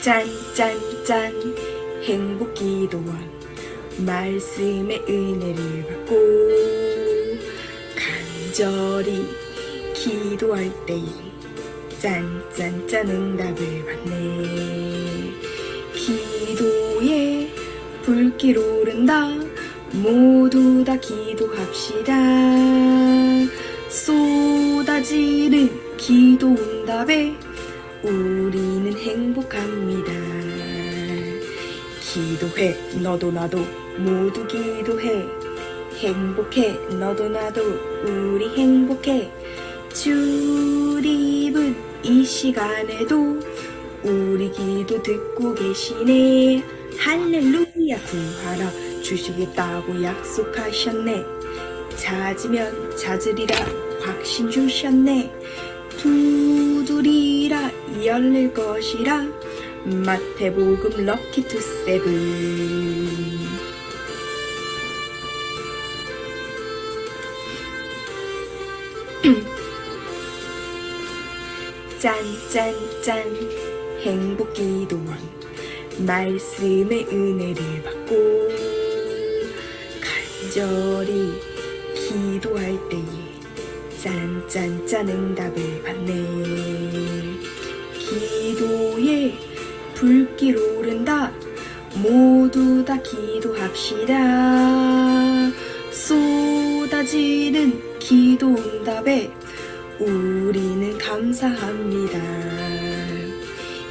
짠짠짠 행복기도원 말씀의 은혜를 받고 간절히 기도할 때에 짠짠짠 응답을 받네. 기도에 불길 오른다. 모두 다 기도합시다. 쏟아지는 기도 응답에 우리는 행복합니다. 기도해 너도 나도 모두 기도해. 행복해 너도 나도 우리 행복해. 주님은 이 시간에도 우리 기도 듣고 계시네. 할렐루야. 구하라 주시겠다고 약속하셨네. 찾으면 찾으리라 확신 주셨네. 두드리라 열릴 것이라. 마태복음 럭키 투 세븐. 짠짠짠 행복기도원 말씀의 은혜를 받고 간절히 기도할 때에 짠짠짠 응답을 받네. 기도에 불길 오른다. 모두 다 기도합시다. 쏟아지는 기도 응답에 우리는 감사합니다.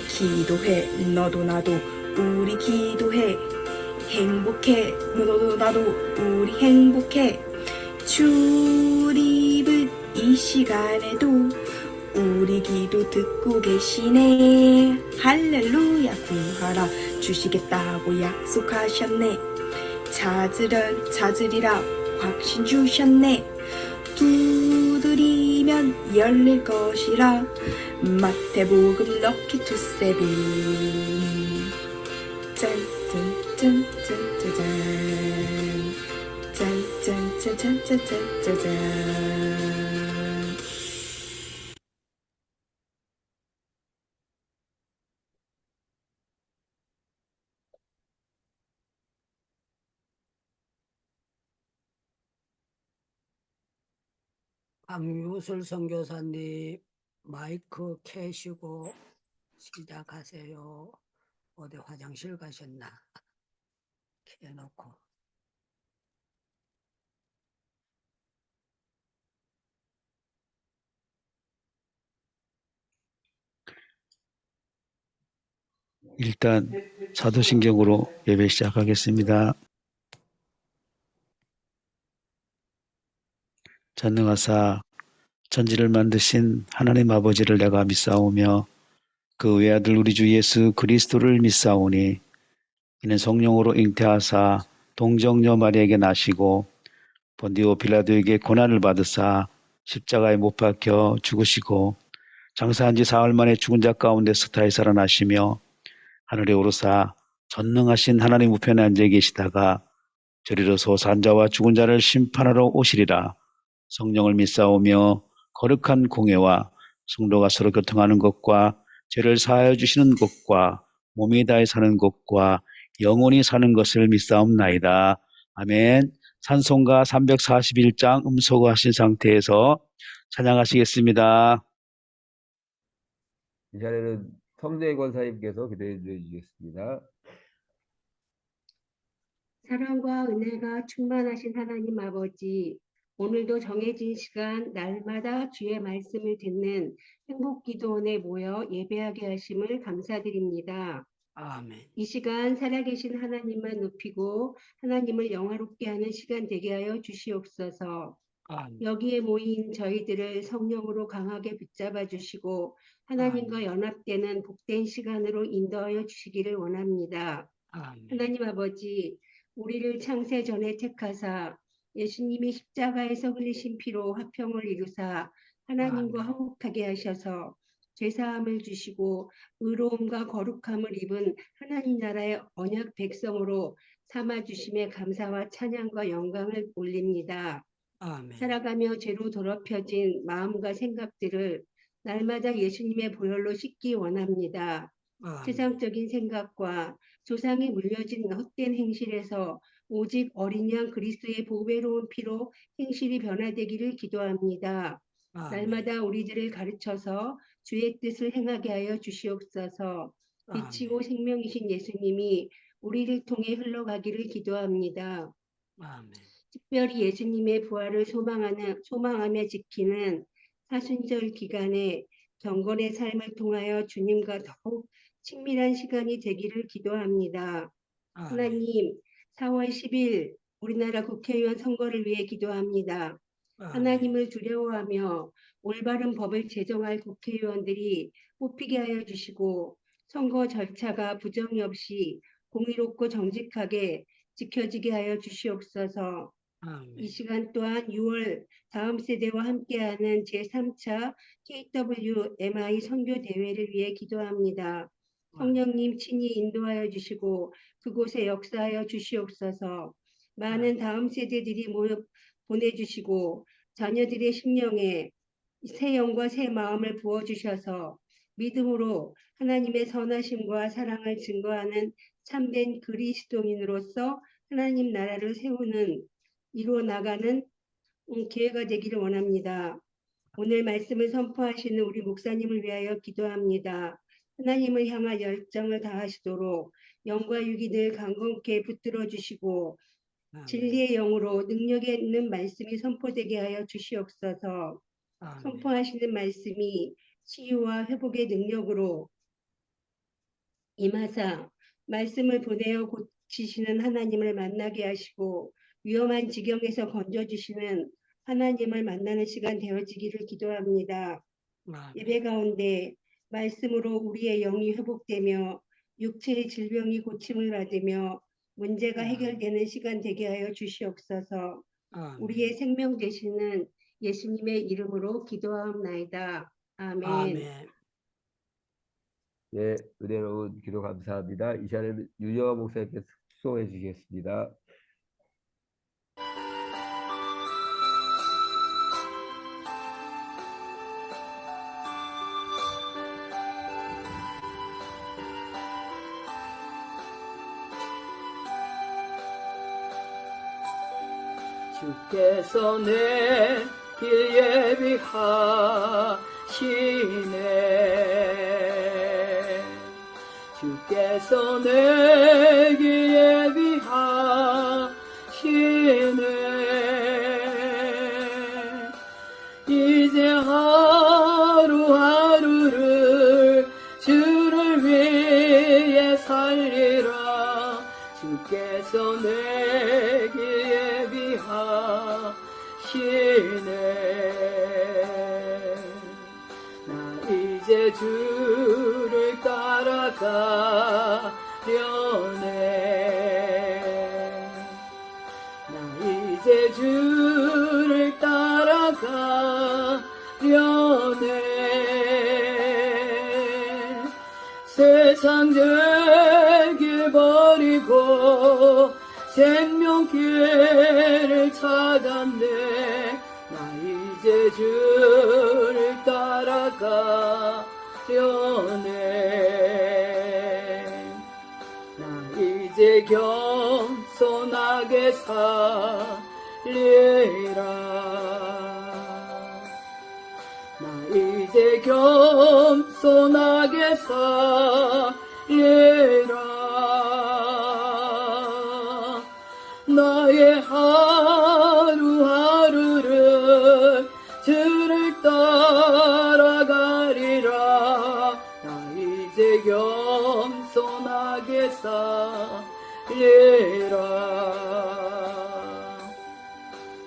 기도해 너도 나도 우리 기도해. 행복해 너도 나도 우리 행복해. 주님은 이 시간에도 우리 기도 듣고 계시네. 할렐루야. 구하라 주시겠다고 약속하셨네. 찾으리라 확신 주셨네. 두드리면 열릴 것이라. 마태복음 럭키 투 세븐. 짠짠짠짠짠짠 짠짠짠짠짠짠짠. 강유술 선교사님 마이크 켜시고 시작하세요. 어디 화장실 가셨나? 켜놓고. 일단 사도신경으로 예배 시작하겠습니다. 전능하사 천지를 만드신 하나님 아버지를 내가 믿사오며 그 외아들 우리 주 예수 그리스도를 믿사오니 이는 성령으로 잉태하사 동정녀 마리에게 나시고 본디오 빌라도에게 고난을 받으사 십자가에 못 박혀 죽으시고 장사한 지 사흘 만에 죽은 자 가운데서 다시 살아나시며 하늘에 오르사 전능하신 하나님 우편에 앉아 계시다가 저리로서 산자와 죽은 자를 심판하러 오시리라. 성령을 믿사오며 거룩한 공회와 성도가 서로 교통하는 것과 죄를 사하여 주시는 것과 몸이 다해 사는 것과 영원히 사는 것을 믿사옵나이다. 아멘. 찬송가 341장 음소거하신 상태에서 찬양하시겠습니다. 이 자리는 성도의 권사님께서 기도해 주시겠습니다. 사랑과 은혜가 충만하신 하나님 아버지, 오늘도 정해진 시간 날마다 주의 말씀을 듣는 행복기도원에 모여 예배하게 하심을 감사드립니다. 아멘. 이 시간 살아계신 하나님만 높이고 하나님을 영화롭게 하는 시간 되게 하여 주시옵소서. 아멘. 여기에 모인 저희들을 성령으로 강하게 붙잡아 주시고 하나님과 연합되는 복된 시간으로 인도하여 주시기를 원합니다. 아멘. 하나님 아버지, 우리를 창세 전에 택하사 예수님이 십자가에서 흘리신 피로 화평을 이루사 하나님과 아멘. 화목하게 하셔서 죄사함을 주시고 의로움과 거룩함을 입은 하나님 나라의 언약 백성으로 삼아주심에 감사와 찬양과 영광을 올립니다. 아멘. 살아가며 죄로 더럽혀진 마음과 생각들을 날마다 예수님의 보혈로 씻기 원합니다. 아멘. 세상적인 생각과 조상이 물려진 헛된 행실에서 오직 어린 양 그리스도의 보배로운 피로 행실이 변화되기를 기도합니다. 아멘. 날마다 우리들을 가르쳐서 주의 뜻을 행하게 하여 주시옵소서. 빛이고 생명이신 예수님이 우리를 통해 흘러가기를 기도합니다. 아멘. 특별히 예수님의 부활을 소망하며 지키는 사순절 기간에 경건의 삶을 통하여 주님과 더욱 친밀한 시간이 되기를 기도합니다. 아멘. 하나님, 4월 10일 우리나라 국회의원 선거를 위해 기도합니다. 하나님을 두려워하며 올바른 법을 제정할 국회의원들이 뽑히게 하여 주시고 선거 절차가 부정이 없이 공의롭고 정직하게 지켜지게 하여 주시옵소서. 아멘. 이 시간 또한 6월 다음 세대와 함께하는 제3차 KWMI 선교 대회를 위해 기도합니다. 성령님 친히 인도하여 주시고 그곳에 역사하여 주시옵소서. 많은 다음 세대들이 보내주시고 자녀들의 심령에 새 영과 새 마음을 부어주셔서 믿음으로 하나님의 선하심과 사랑을 증거하는 참된 그리스도인으로서 하나님 나라를 이루어 나가는 기회가 되기를 원합니다. 오늘 말씀을 선포하시는 우리 목사님을 위하여 기도합니다. 하나님을 향한 열정을 다하시도록 영과 육이 늘 강건케 붙들어 주시고 진리의 영으로 능력 있는 말씀이 선포되게 하여 주시옵소서. 선포하시는 말씀이 치유와 회복의 능력으로 임하사 말씀을 보내어 고치시는 하나님을 만나게 하시고 위험한 지경에서 건져주시는 하나님을 만나는 시간 되어지기를 기도합니다. 예배 가운데 말씀으로 우리의 영이 회복되며 육체의 질병이 고침을 받으며 문제가 해결되는 시간 되게 하여 주시옵소서. 우리의 생명 되시는 예수님의 이름으로 기도하옵나이다. 아멘. 아멘. 예, 은혜 놓은 기도 감사합니다. 이 시간에는 윤영아 목사님께서 수고해 주시겠습니다. 주께서 내 길 예비하시네. 주께서 내 길 예비하시네. 이제 하루하루를 주를 위해 살리라. 주께서 내 길 예비하시네. 나 이제 주를 따라가려네. 나 이제 주를 따라가려네. 세상적일 버리고 생명길을 찾았네. 나 이제 주를 따라가려네. 나 이제 겸손하게 살리라. 나 이제 겸손하게 살리라. 나의 하루하루를 주를 따라가리라. 나 이제 겸손하게 살리라.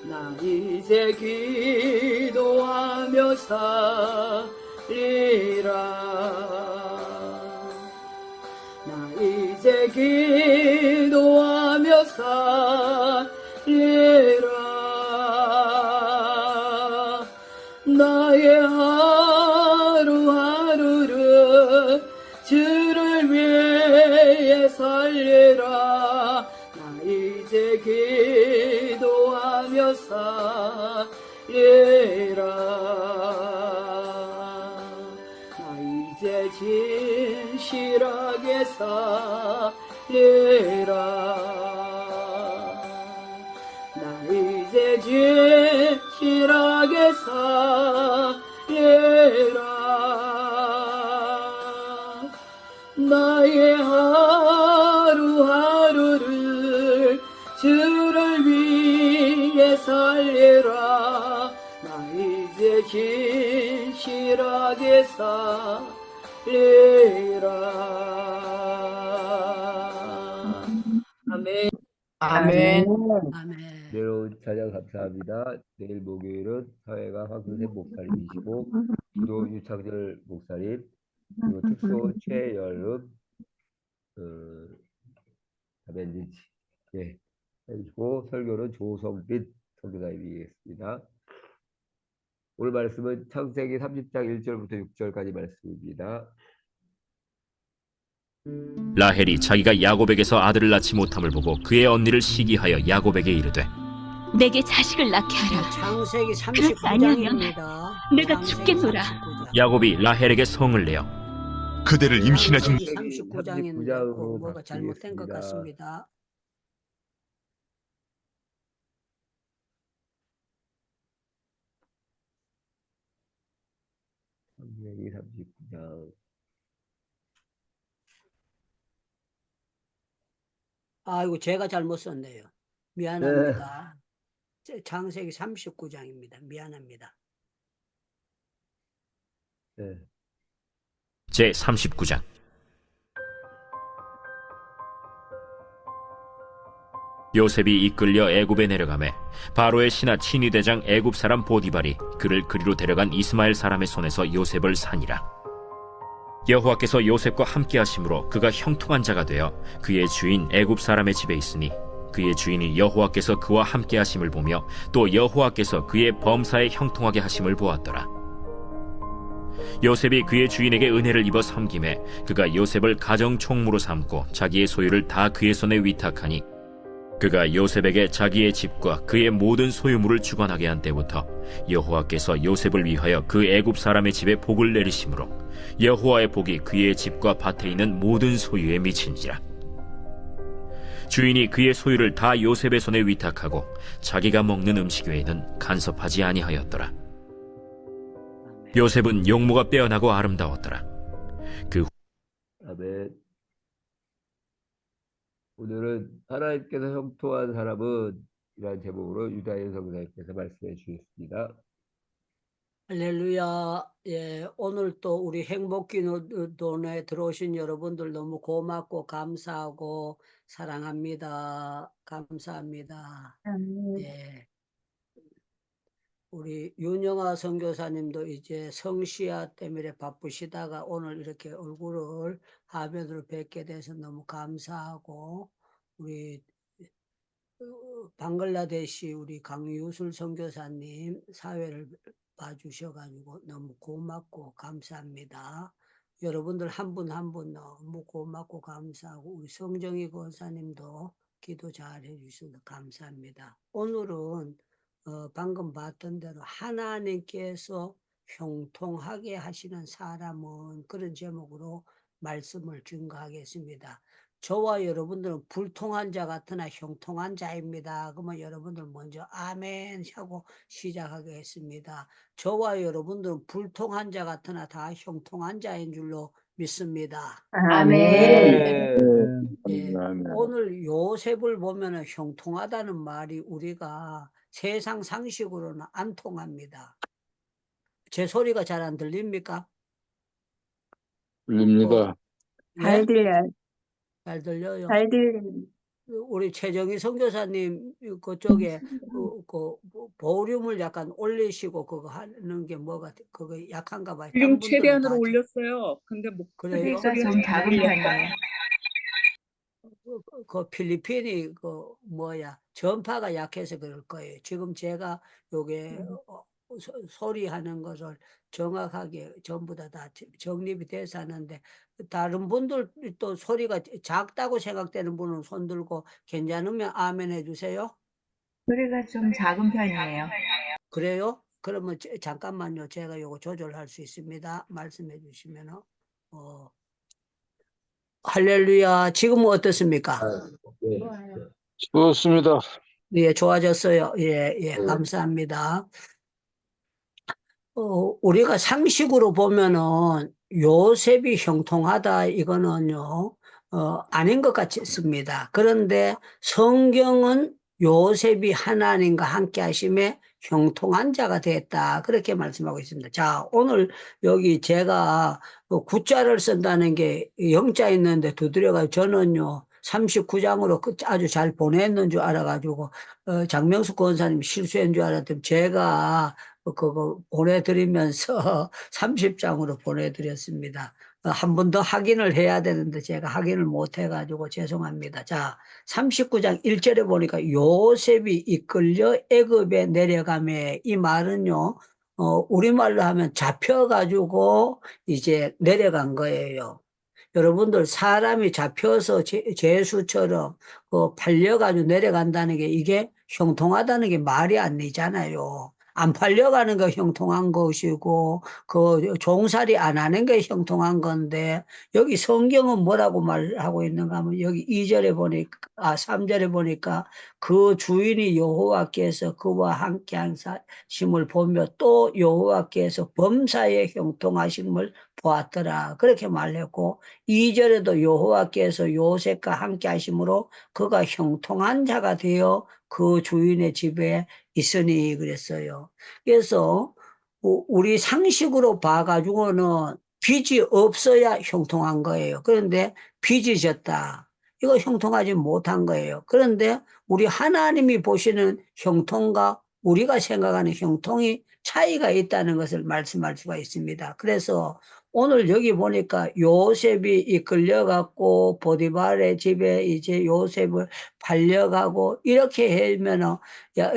나 이제 기도하며 살리라. 나 이제 기도하며 살리라. 나의 하루하루를 주를 위해 살리라. 나 이제 기도하며 살리라. 나 이제 진실하게 살리라. 나 이제 진실하게 살리라. 나의 하루하루를 주를 위해 살리라. 나 이제 진실하게 살리라. 아멘. 아멘. 아멘. 내려온 찬양 감사합니다. 내일 목요일은 사회가 황선생 목사님이시고 기도 유창절 목사님 그리고 특소 최여름 자매님지 예, 해주시고 설교는 조성빈 설교사님이겠습니다. 오늘 말씀은 창세기 30장 1절부터 6절까지 말씀입니다. 라헬이 자기가 야곱에게서 아들을 낳지 못함을 보고 그의 언니를 시기하여 야곱에게 이르되 내게 자식을 낳게 하라. 창세기 그렇지 아니하면 39장입니다. 내가 죽겠노라. 야곱이 라헬에게 성을 내어 그대를 임신하지 못. 39장인데 뭐가 잘못된 것 같습니다. 창세기 39장 아이고 제가 잘못 썼네요. 미안합니다. 창세기 39장입니다. 미안합니다. 네. 제 39장. 요셉이 이끌려 애굽에 내려가매 바로의 신하 친위대장 애굽 사람 보디발이 그를 그리로 데려간 이스마엘 사람의 손에서 요셉을 산이라. 여호와께서 요셉과 함께 하심으로 그가 형통한 자가 되어 그의 주인 애굽 사람의 집에 있으니 그의 주인이 여호와께서 그와 함께 하심을 보며 또 여호와께서 그의 범사에 형통하게 하심을 보았더라. 요셉이 그의 주인에게 은혜를 입어 섬김에 그가 요셉을 가정 총무로 삼고 자기의 소유를 다 그의 손에 위탁하니 그가 요셉에게 자기의 집과 그의 모든 소유물을 주관하게 한 때부터 여호와께서 요셉을 위하여 그 애굽 사람의 집에 복을 내리심으로 여호와의 복이 그의 집과 밭에 있는 모든 소유에 미친지라. 주인이 그의 소유를 다 요셉의 손에 위탁하고 자기가 먹는 음식 외에는 간섭하지 아니하였더라. 요셉은 용모가 빼어나고 아름다웠더라. 아멘. 오늘은 하나님께서 형통한 사람은 이라는 제목으로 유다인 성사님께서 말씀해 주셨습니다. 할렐루야. 예, 오늘 또 우리 행복기도에 들어오신 여러분들 너무 고맙고 감사하고 사랑합니다. 감사합니다. 예. 우리 윤영아 선교사님도 이제 성시야 때문에 바쁘시다가 오늘 이렇게 얼굴을 화면으로 뵙게 돼서 너무 감사하고 우리 방글라데시 우리 강유술 선교사님 사회를 봐주셔가지고 너무 고맙고 감사합니다. 여러분들 한 분 한 분 너무 고맙고 감사하고 우리 성정희 권사님도 기도 잘 해주셔서 감사합니다. 오늘은 방금 봤던 대로 하나님께서 형통하게 하시는 사람은 그런 제목으로 말씀을 증거하겠습니다. 저와 여러분들은 불통한 자 같으나 형통한 자입니다. 그러면 여러분들 먼저 아멘 하고 시작하겠습니다. 저와 여러분들은 불통한 자 같으나 다 형통한 자인 줄로 믿습니다. 아멘. 예, 오늘 요셉을 보면 형통하다는 말이 우리가 세상 상식으로는 안 통합니다. 제 소리가 잘 안 들립니까? 들립니다. 잘 들려요. 잘 들려요. 잘 들립니다. 우리 최정희 선교사님 그쪽에 그 보륨을 약간 올리시고 그거 하는 게 뭐가 그거 약한가 봐요. 지금 최대한으로 올렸어요. 근데 그래요? 목소리가 좀 작은 편이에요. 그 필리핀이 그 뭐야 전파가 약해서 그럴 거예요. 지금 제가 요게 소리하는 것을 정확하게 전부 다 정립이 돼서 하는데 다른 분들 또 소리가 작다고 생각되는 분은 손 들고 괜찮으면 아멘 해주세요. 소리가 좀 작은 편이에요. 그래요? 그러면 잠깐만요. 제가 요거 조절할 수 있습니다. 말씀해 주시면은 할렐루야. 지금은 어떻습니까? 네. 좋습니다. 예, 좋아졌어요. 예, 예, 감사합니다. 우리가 상식으로 보면은 요셉이 형통하다 이거는요, 아닌 것 같습니다. 그런데 성경은 요셉이 하나님과 함께 하심에 형통한 자가 됐다. 그렇게 말씀하고 있습니다. 자, 오늘 여기 제가 구자를 쓴다는 게 영자 있는데 두드려가지고 저는요, 39장으로 아주 잘 보냈는 줄 알아가지고, 장명수 권사님 실수한 줄 알았더니 제가 그거 보내드리면서 30장으로 보내드렸습니다. 한 번 더 확인을 해야 되는데 제가 확인을 못 해가지고 죄송합니다. 자, 39장 1절에 보니까 요셉이 이끌려 애굽에 내려가매, 이 말은요, 우리말로 하면 잡혀가지고 이제 내려간 거예요. 여러분들 사람이 잡혀서 제수처럼 팔려가지고 내려간다는 게 이게 형통하다는 게 말이 안 되잖아요. 안 팔려가는 거 형통한 것이고 그 종살이 안 하는 게 형통한 건데 여기 성경은 뭐라고 말하고 있는가 하면 여기 2절에 보니까 3절에 보니까 그 주인이 여호와께서 그와 함께 하심을 보며 또 여호와께서 범사에 형통하심을 보았더라. 그렇게 말했고 2절에도 여호와께서 요셉과 함께 하심으로 그가 형통한 자가 되어 그 주인의 집에 있으니 그랬어요. 그래서 우리 상식으로 봐가지고는 빚이 없어야 형통한 거예요. 그런데 빚이 졌다. 이거 형통하지 못한 거예요. 그런데 우리 하나님이 보시는 형통과 우리가 생각하는 형통이 차이가 있다는 것을 말씀할 수가 있습니다. 그래서 오늘 여기 보니까 요셉이 이끌려갖고 보디발의 집에 이제 요셉을 팔려가고 이렇게 하면은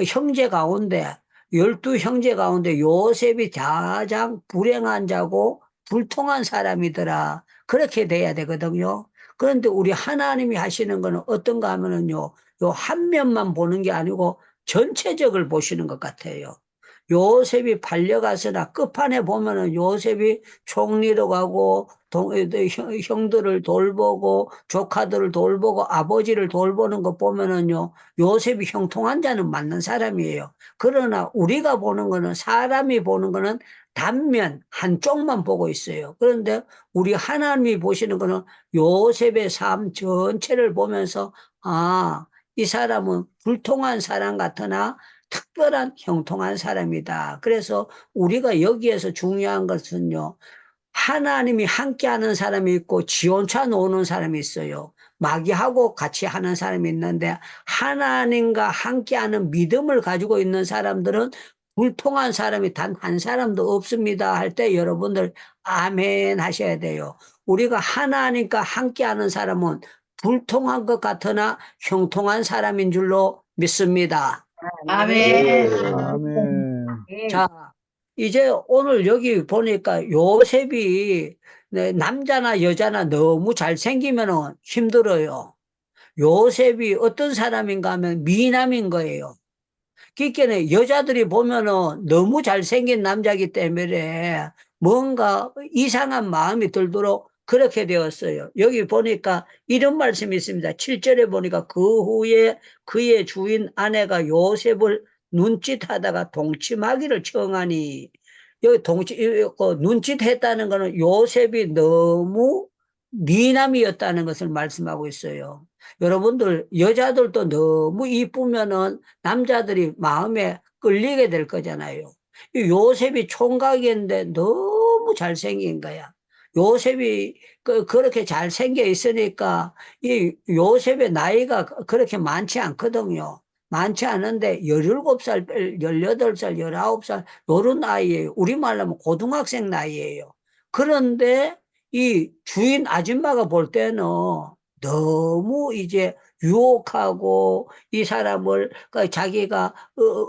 형제 가운데 12형제 가운데 요셉이 가장 불행한 자고 불통한 사람이더라. 그렇게 돼야 되거든요. 그런데 우리 하나님이 하시는 거는 어떤가 하면은요, 요 한 면만 보는 게 아니고 전체적을 보시는 것 같아요. 요셉이 팔려가서나 끝판에 보면은 요셉이 총리로 가고 형들을 돌보고 조카들을 돌보고 아버지를 돌보는 거 보면은요, 요셉이 형통한 자는 맞는 사람이에요. 그러나 우리가 보는 거는, 사람이 보는 거는 단면 한쪽만 보고 있어요. 그런데 우리 하나님이 보시는 거는 요셉의 삶 전체를 보면서 이 사람은 불통한 사람 같으나 특별한 형통한 사람이다. 그래서 우리가 여기에서 중요한 것은요, 하나님이 함께하는 사람이 있고 지원차 놓는 사람이 있어요. 마귀하고 같이 하는 사람이 있는데 하나님과 함께하는 믿음을 가지고 있는 사람들은 불통한 사람이 단 한 사람도 없습니다 할 때 여러분들 아멘 하셔야 돼요. 우리가 하나님과 함께하는 사람은 불통한 것 같으나 형통한 사람인 줄로 믿습니다. 아멘. 아멘. 자, 이제 오늘 여기 보니까 요셉이 남자나 여자나 너무 잘생기면 힘들어요. 요셉이 어떤 사람인가 하면 미남인 거예요. 그러니까 여자들이 보면은 너무 잘생긴 남자이기 때문에 뭔가 이상한 마음이 들도록 그렇게 되었어요. 여기 보니까 이런 말씀이 있습니다. 7절에 보니까 그 후에 그의 주인 아내가 요셉을 눈짓하다가 동침하기를 청하니, 여기 눈짓했다는 거는 요셉이 너무 미남이었다는 것을 말씀하고 있어요. 여러분들 여자들도 너무 이쁘면은 남자들이 마음에 끌리게 될 거잖아요. 이 요셉이 총각인데 너무 잘생긴 거야. 요셉이 그렇게 잘생겨 있으니까 이 요셉의 나이가 그렇게 많지 않거든요. 많지 않은데 17살, 18살, 19살 요런 나이에요. 우리말로 하면 고등학생 나이에요. 그런데 이 주인 아줌마가 볼 때는 너무 이제 유혹하고 이 사람을 자기가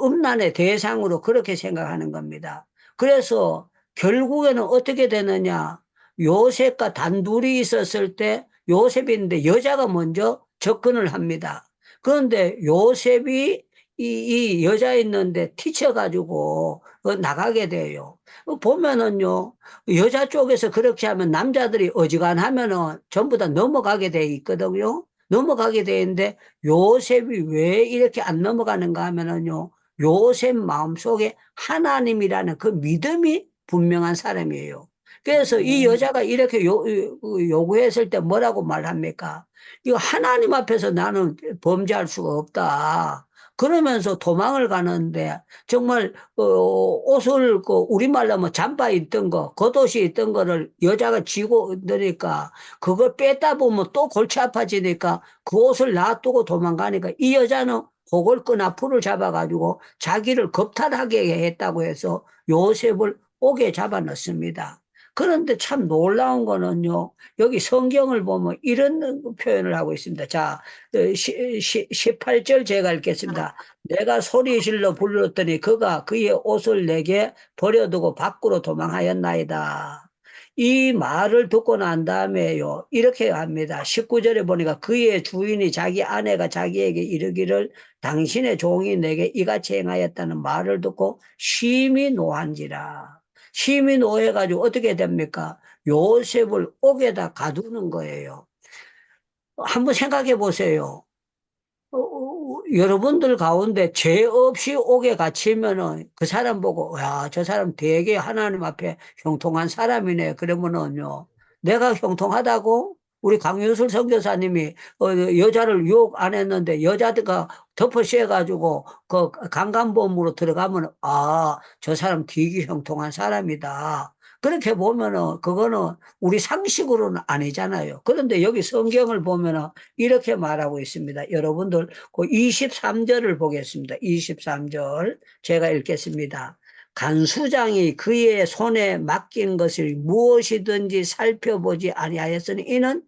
음란의 대상으로 그렇게 생각하는 겁니다. 그래서 결국에는 어떻게 되느냐? 요셉과 단둘이 있었을 때 요셉이 있는데 여자가 먼저 접근을 합니다. 그런데 요셉이 이 여자 있는데 티쳐가지고 나가게 돼요. 보면은요, 여자 쪽에서 그렇게 하면 남자들이 어지간하면은 전부 다 넘어가게 돼 있거든요. 넘어가게 돼 있는데 요셉이 왜 이렇게 안 넘어가는가 하면은요, 요셉 마음속에 하나님이라는 그 믿음이 분명한 사람이에요. 그래서 이 여자가 이렇게 요구했을 때 뭐라고 말합니까? 이거 하나님 앞에서 나는 범죄할 수가 없다. 그러면서 도망을 가는데 정말 옷을 우리말로 하면 잠바 있던 거, 겉옷이 있던 거를 여자가 쥐고 있으니까 그걸 뺐다 보면 또 골치 아파지니까 그 옷을 놔두고 도망가니까 이 여자는 그걸 끈앞풀을 잡아가지고 자기를 겁탈하게 했다고 해서 요셉을 옥에 잡아 넣습니다. 그런데 참 놀라운 거는요, 여기 성경을 보면 이런 표현을 하고 있습니다. 자, 18절 제가 읽겠습니다. 내가 소리 질러 불렀더니 그가 그의 옷을 내게 버려두고 밖으로 도망하였나이다. 이 말을 듣고 난 다음에요, 이렇게 합니다. 19절에 보니까 그의 주인이 자기 아내가 자기에게 이르기를 당신의 종이 내게 이같이 행하였다는 말을 듣고 심히 노한지라. 심히 노해가지고 어떻게 됩니까? 요셉을 옥에다 가두는 거예요. 한번 생각해 보세요. 여러분들 가운데 죄 없이 옥에 갇히면은 그 사람 보고, 야, 저 사람 되게 하나님 앞에 형통한 사람이네. 그러면은요, 내가 형통하다고? 우리 강윤술 선교사님이 여자를 유혹 안 했는데 여자가 덮어 씌워가지고 그 강간범으로 들어가면, 아, 저 사람 되게 형통한 사람이다. 그렇게 보면은 그거는 우리 상식으로는 아니잖아요. 그런데 여기 성경을 보면은 이렇게 말하고 있습니다. 여러분들 그 23절을 보겠습니다. 23절 제가 읽겠습니다. 간수장이 그의 손에 맡긴 것을 무엇이든지 살펴보지 아니하였으니 이는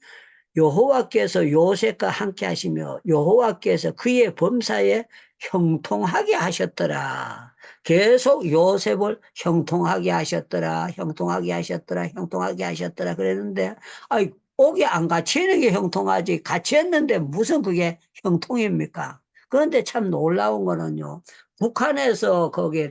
여호와께서 요셉과 함께 하시며 여호와께서 그의 범사에 형통하게 하셨더라. 계속 요셉을 형통하게 하셨더라, 형통하게 하셨더라, 형통하게 하셨더라 그랬는데, 아이, 옥에 안 갇히는 게 형통하지, 갇혔는데 무슨 그게 형통입니까? 그런데 참 놀라운 거는요, 북한에서 거기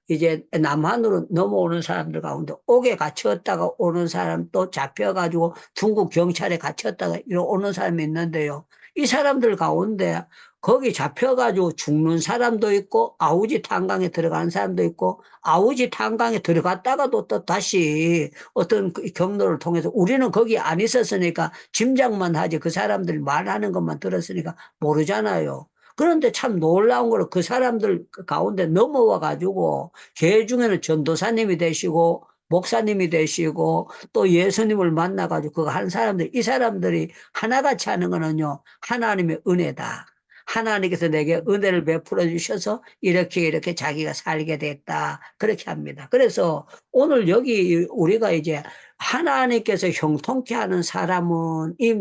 이제 남한으로 넘어오는 사람들 가운데 옥에 갇혔다가 오는 사람 또 잡혀가지고 중국 경찰에 갇혔다가 오는 사람이 있는데요. 이 사람들 가운데 거기 잡혀가지고 죽는 사람도 있고 아우지 탄광에 들어가는 사람도 있고 아우지 탄광에 들어갔다가도 또 다시 어떤 경로를 통해서 우리는 거기 안 있었으니까 짐작만 하지 그 사람들이 말하는 것만 들었으니까 모르잖아요. 그런데 참 놀라운 거는 그 사람들 가운데 넘어와 가지고 개 중에는 전도사님이 되시고 목사님이 되시고 또 예수님을 만나가지고 그거 하는 사람들, 이 사람들이 하나같이 하는 거는요, 하나님의 은혜다. 하나님께서 내게 은혜를 베풀어 주셔서 이렇게 자기가 살게 됐다. 그렇게 합니다. 그래서 오늘 여기 우리가 이제 하나님께서 형통케 하는 사람은 이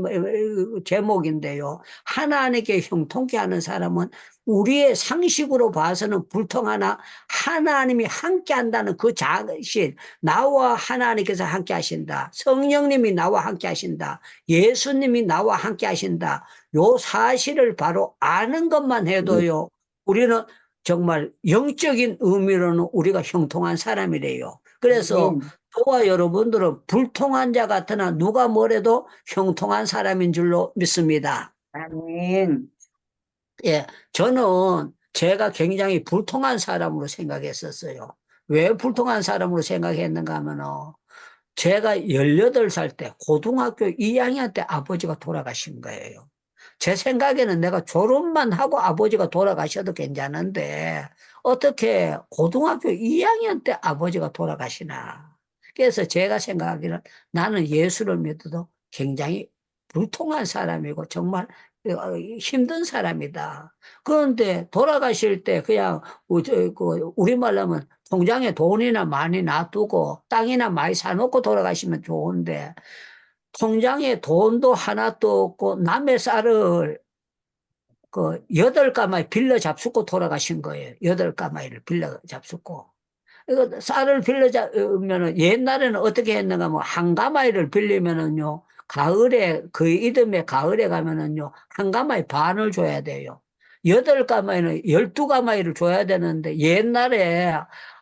제목인데요. 하나님께 형통케 하는 사람은 우리의 상식으로 봐서는 불통하나 하나님이 함께 한다는 그 자신, 나와 하나님께서 함께 하신다. 성령님이 나와 함께 하신다. 예수님이 나와 함께 하신다. 요 사실을 바로 아는 것만 해도요, 우리는 정말 영적인 의미로는 우리가 형통한 사람이래요. 그래서 저와 여러분들은 불통한 자 같으나 누가 뭐래도 형통한 사람인 줄로 믿습니다. 아멘. 예, 저는 제가 굉장히 불통한 사람으로 생각했었어요. 왜 불통한 사람으로 생각했는가 하면은 제가 18살 때 고등학교 2학년 때 아버지가 돌아가신 거예요. 제 생각에는 내가 졸업만 하고 아버지가 돌아가셔도 괜찮은데 어떻게 고등학교 2학년 때 아버지가 돌아가시나. 그래서 제가 생각하기는 나는 예수를 믿어도 굉장히 불통한 사람이고 정말 힘든 사람이다. 그런데 돌아가실 때 그냥 우리말로 하면 통장에 돈이나 많이 놔두고 땅이나 많이 사놓고 돌아가시면 좋은데 통장에 돈도 하나도 없고 남의 쌀을 그 8가마이 빌려 잡수고 돌아가신 거예요. 8가마이를 빌려 잡수고. 이거 쌀을 빌려 잡으면은 옛날에는 어떻게 했는가 하면 한 가마이를 빌리면은요. 가을에 그 이듬해 가을에 가면은요. 한 가마이 반을 줘야 돼요. 8가마이는 12가마이를 줘야 되는데 옛날에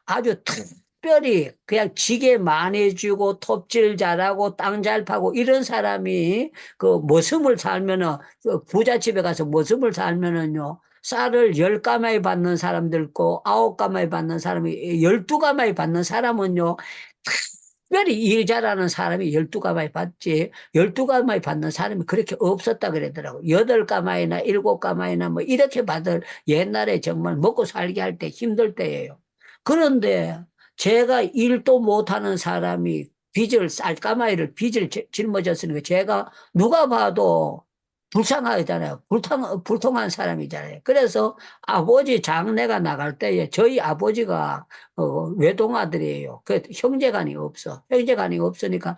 아주 특별히 그냥 지게 많이 주고 톱질 잘하고 땅 잘 파고 이런 사람이 그 머슴을 살면은 그 부잣집에 가서 머슴을 살면은요 쌀을 10가마이 받는 사람들 있고 9가마이 받는 사람이 12가마이 받는 사람은요 특별히 일 잘하는 사람이 12가마이 받지 12가마이 받는 사람이 그렇게 없었다 그러더라고. 8가마이나 7가마이나 뭐 이렇게 받을 옛날에 정말 먹고 살게 할 때 힘들 때예요. 그런데 제가 일도 못하는 사람이 쌀가마이를 빚을 짊어졌으니까 제가 누가 봐도 불쌍하잖아요. 불통한 사람이잖아요. 그래서 아버지 장례가 나갈 때에 저희 아버지가 외동아들이에요. 그 형제간이 없어. 형제간이 없으니까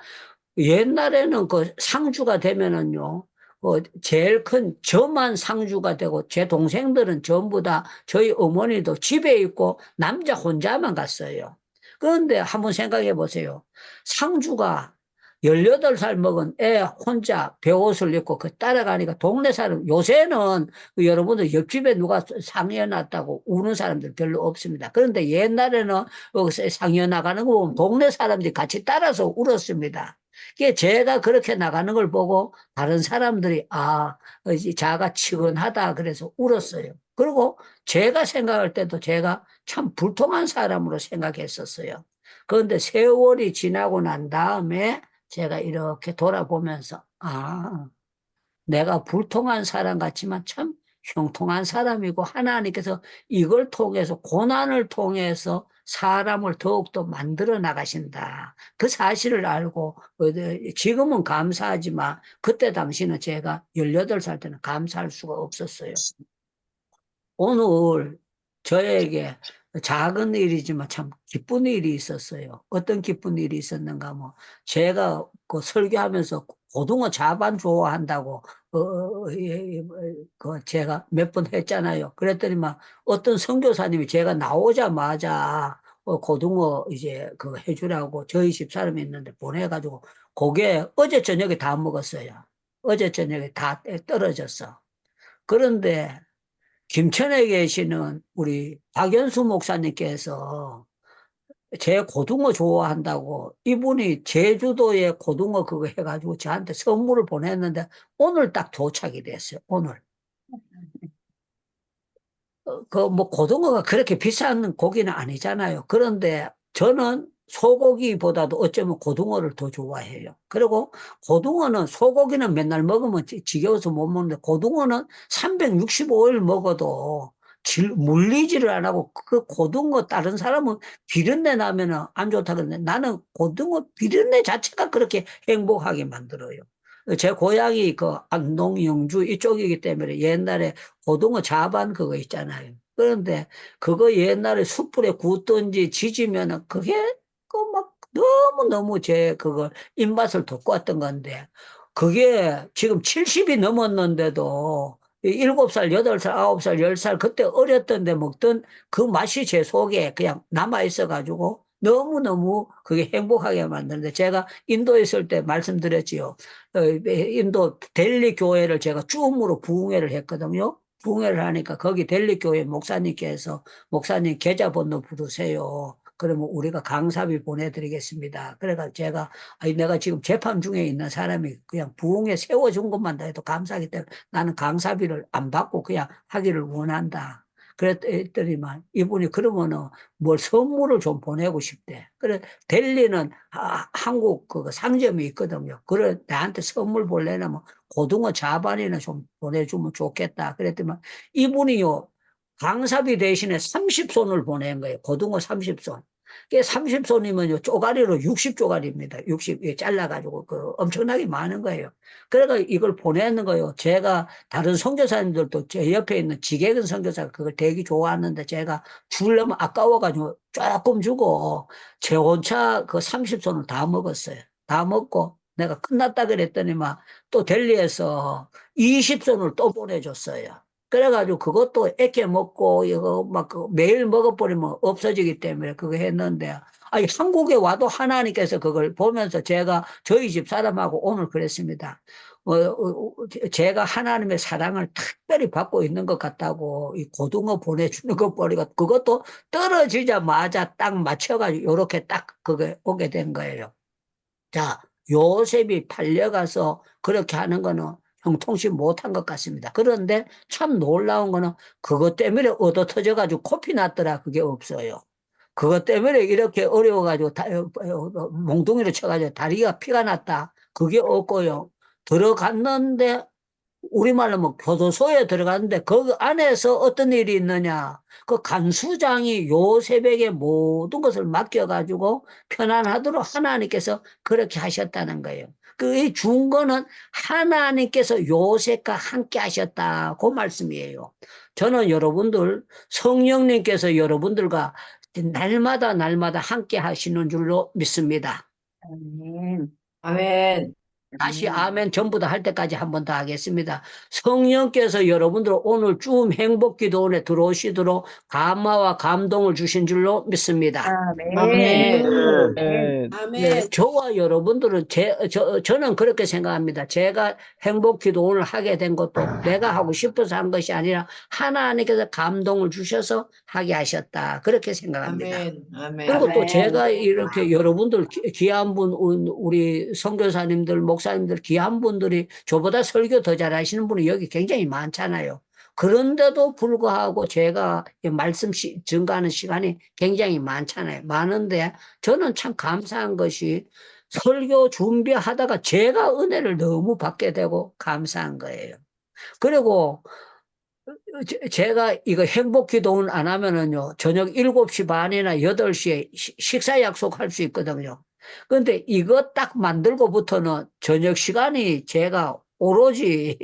옛날에는 그 상주가 되면은요, 제일 큰 저만 상주가 되고 제 동생들은 전부 다 저희 어머니도 집에 있고 남자 혼자만 갔어요. 그런데 한번 생각해 보세요. 상주가 18살 먹은 애 혼자 배옷을 입고 그 따라가니까 동네 사람, 요새는 여러분들 옆집에 누가 상여 났다고 우는 사람들 별로 없습니다. 그런데 옛날에는 상여 나가는 거 보면 동네 사람들이 같이 따라서 울었습니다. 제가 그렇게 나가는 걸 보고 다른 사람들이 자가 치근하다 그래서 울었어요. 그리고 제가 생각할 때도 제가 참 불통한 사람으로 생각했었어요. 그런데 세월이 지나고 난 다음에 제가 이렇게 돌아보면서 내가 불통한 사람 같지만 참 형통한 사람이고 하나님께서 이걸 통해서 고난을 통해서 사람을 더욱더 만들어 나가신다. 그 사실을 알고 지금은 감사하지만 그때 당시는 제가 18살 때는 감사할 수가 없었어요. 오늘 저에게 작은 일이지만 참 기쁜 일이 있었어요. 어떤 기쁜 일이 있었는가 하면 제가 그 설교하면서 고등어 자반 좋아한다고 제가 몇 번 했잖아요. 그랬더니 막 어떤 선교사님이 제가 나오자마자 고등어 이제 그거 해주라고 저희 집 사람이 있는데 보내가지고 그게 어제 저녁에 다 먹었어요. 어제 저녁에 다 떨어졌어. 그런데 김천에 계시는 우리 박연수 목사님께서 제 고등어 좋아한다고 이분이 제주도에 고등어 그거 해가지고 저한테 선물을 보냈는데 오늘 딱 도착이 됐어요. 오늘. 그 뭐 고등어가 그렇게 비싼 고기는 아니잖아요. 그런데 저는 소고기보다도 어쩌면 고등어를 더 좋아해요. 그리고 고등어는 소고기는 맨날 먹으면 지겨워서 못 먹는데 고등어는 365일 먹어도 물리지를 안 하고 그 고등어 다른 사람은 비린내 나면은 안 좋다 그러는데 나는 고등어 비린내 자체가 그렇게 행복하게 만들어요. 제 고향이 그 안동 영주 이쪽이기 때문에 옛날에 고등어 자반 그거 있잖아요. 그런데 그거 옛날에 숯불에 굽든지 지지면은 그게 그 막 너무너무 제 그걸 입맛을 돋구었던 건데 그게 지금 70이 넘었는데도 7살, 8살, 9살, 10살 그때 어렸던데 먹던 그 맛이 제 속에 그냥 남아있어가지고 너무너무 그게 행복하게 만드는데 제가 인도에 있을 때 말씀드렸지요. 인도 델리 교회를 제가 줌으로 부흥회를 했거든요. 부흥회를 하니까 거기 델리 교회 목사님께서 목사님 계좌번호 부르세요. 그러면 우리가 강사비 보내드리겠습니다. 그래가 제가 내가 지금 재판 중에 있는 사람이 그냥 부흥회 세워준 것만 해도 감사하기 때문에 나는 강사비를 안 받고 그냥 하기를 원한다. 그랬더니만 이분이 그러면은 뭘 선물을 좀 보내고 싶대. 그래 델리는 한국 그 상점이 있거든요. 그래 나한테 선물 보내려면 고등어 자반이나 좀 보내주면 좋겠다. 그랬더니만 이분이요 강사비 대신에 30손을 보낸 거예요. 고등어 30손. 그게 30손이면요, 쪼가리로 60쪼가리입니다. 60, 잘라가지고, 엄청나게 많은 거예요. 그래가 이걸 보내는 거예요. 제가 다른 선교사님들도 제 옆에 있는 지객은 선교사가 그걸 되게 좋아하는데 제가 주려면 아까워가지고 조금 주고, 제 혼자 그 30손을 다 먹었어요. 다 먹고, 내가 끝났다 그랬더니만 또 델리에서 20손을 또 보내줬어요. 그래가지고 그것도 애껴 먹고 이거 막 매일 먹어버리면 없어지기 때문에 그거 했는데 아니 한국에 와도 하나님께서 그걸 보면서 제가 저희 집 사람하고 오늘 그랬습니다. 제가 하나님의 사랑을 특별히 받고 있는 것 같다고 이 고등어 보내주는 것 보니까 그것도 떨어지자마자 딱 맞춰가지고 이렇게 딱 그게 오게 된 거예요. 자, 요셉이 팔려가서 그렇게 하는 거는 형통치 못한 것 같습니다. 그런데 참 놀라운 거는 그것 때문에 얻어 터져가지고 코피 났더라. 그게 없어요. 그것 때문에 이렇게 어려워가지고 몽둥이로 쳐가지고 다리가 피가 났다. 그게 없고요. 들어갔는데 우리말로 뭐 교도소에 들어갔는데 그 안에서 어떤 일이 있느냐. 그 간수장이 요셉에게 모든 것을 맡겨가지고 편안하도록 하나님께서 그렇게 하셨다는 거예요. 그 준 거는 하나님께서 요셉과 함께 하셨다. 그 말씀이에요. 저는 여러분들 성령님께서 여러분들과 날마다 함께 하시는 줄로 믿습니다. 아멘. 아멘. 다시 아멘 전부 다 할 때까지 한 번 더 하겠습니다. 성령께서 여러분들 오늘 쭉 행복기도원에 들어오시도록 감화와 감동을 주신 줄로 믿습니다. 아멘. 예, 저와 여러분들은 저는 그렇게 생각합니다. 제가 행복기도원을 하게 된 것도 내가 하고 싶어서 한 것이 아니라 하나님께서 감동을 주셔서 하게 하셨다. 그렇게 생각합니다. 아멘. 그리고 또 아멘. 제가 이렇게 여러분들 귀한 분, 우리 선교사님들, 목사님들 귀한 분들이 저보다 설교 더 잘하시는 분이 여기 굉장히 많잖아요. 그런데도 불구하고 제가 말씀 증가하는 시간이 굉장히 많잖아요. 많은데 저는 참 감사한 것이 설교 준비하다가 제가 은혜를 너무 받게 되고 감사한 거예요. 그리고 제가 이거 행복기도원 안 하면은요, 저녁 7시 반이나 8시에 식사 약속할 수 있거든요. 근데 이거 딱 만들고부터는 저녁 시간이 제가 오로지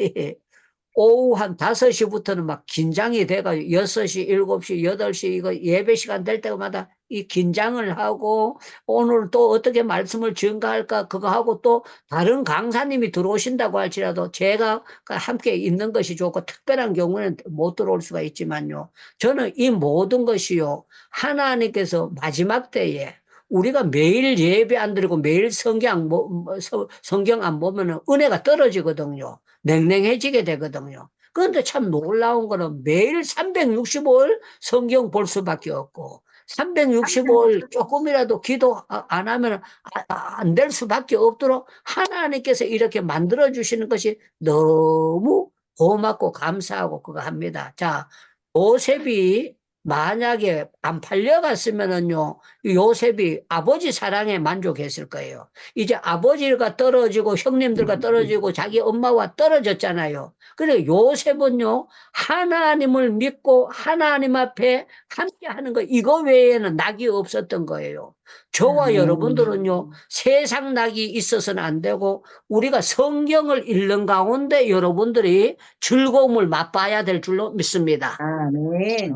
오후 한 5시부터는 막 긴장이 돼가지고 6시, 7시, 8시 이거 예배 시간 될 때마다 이 긴장을 하고 오늘 또 어떻게 말씀을 전가할까 그거 하고 또 다른 강사님이 들어오신다고 할지라도 제가 함께 있는 것이 좋고 특별한 경우는 못 들어올 수가 있지만요. 저는 이 모든 것이요. 하나님께서 마지막 때에 우리가 매일 예배 안 드리고 매일 성경 안 보면은 은혜가 떨어지거든요. 냉랭해지게 되거든요. 그런데 참 놀라운 거는 매일 365일 성경 볼 수밖에 없고 365일 조금이라도 기도 안 하면 안 될 수밖에 없도록 하나님께서 이렇게 만들어 주시는 것이 너무 고맙고 감사하고 그거 합니다. 자, 요셉이 만약에 안 팔려갔으면은요, 요셉이 아버지 사랑에 만족했을 거예요. 이제 아버지가 떨어지고 형님들과 떨어지고 자기 엄마와 떨어졌잖아요. 그래 요셉은요, 하나님을 믿고 하나님 앞에 함께 하는 거, 이거 외에는 낙이 없었던 거예요. 저와 여러분들은요, 세상 낙이 있어서는 안 되고, 우리가 성경을 읽는 가운데 여러분들이 즐거움을 맛봐야 될 줄로 믿습니다. 아멘.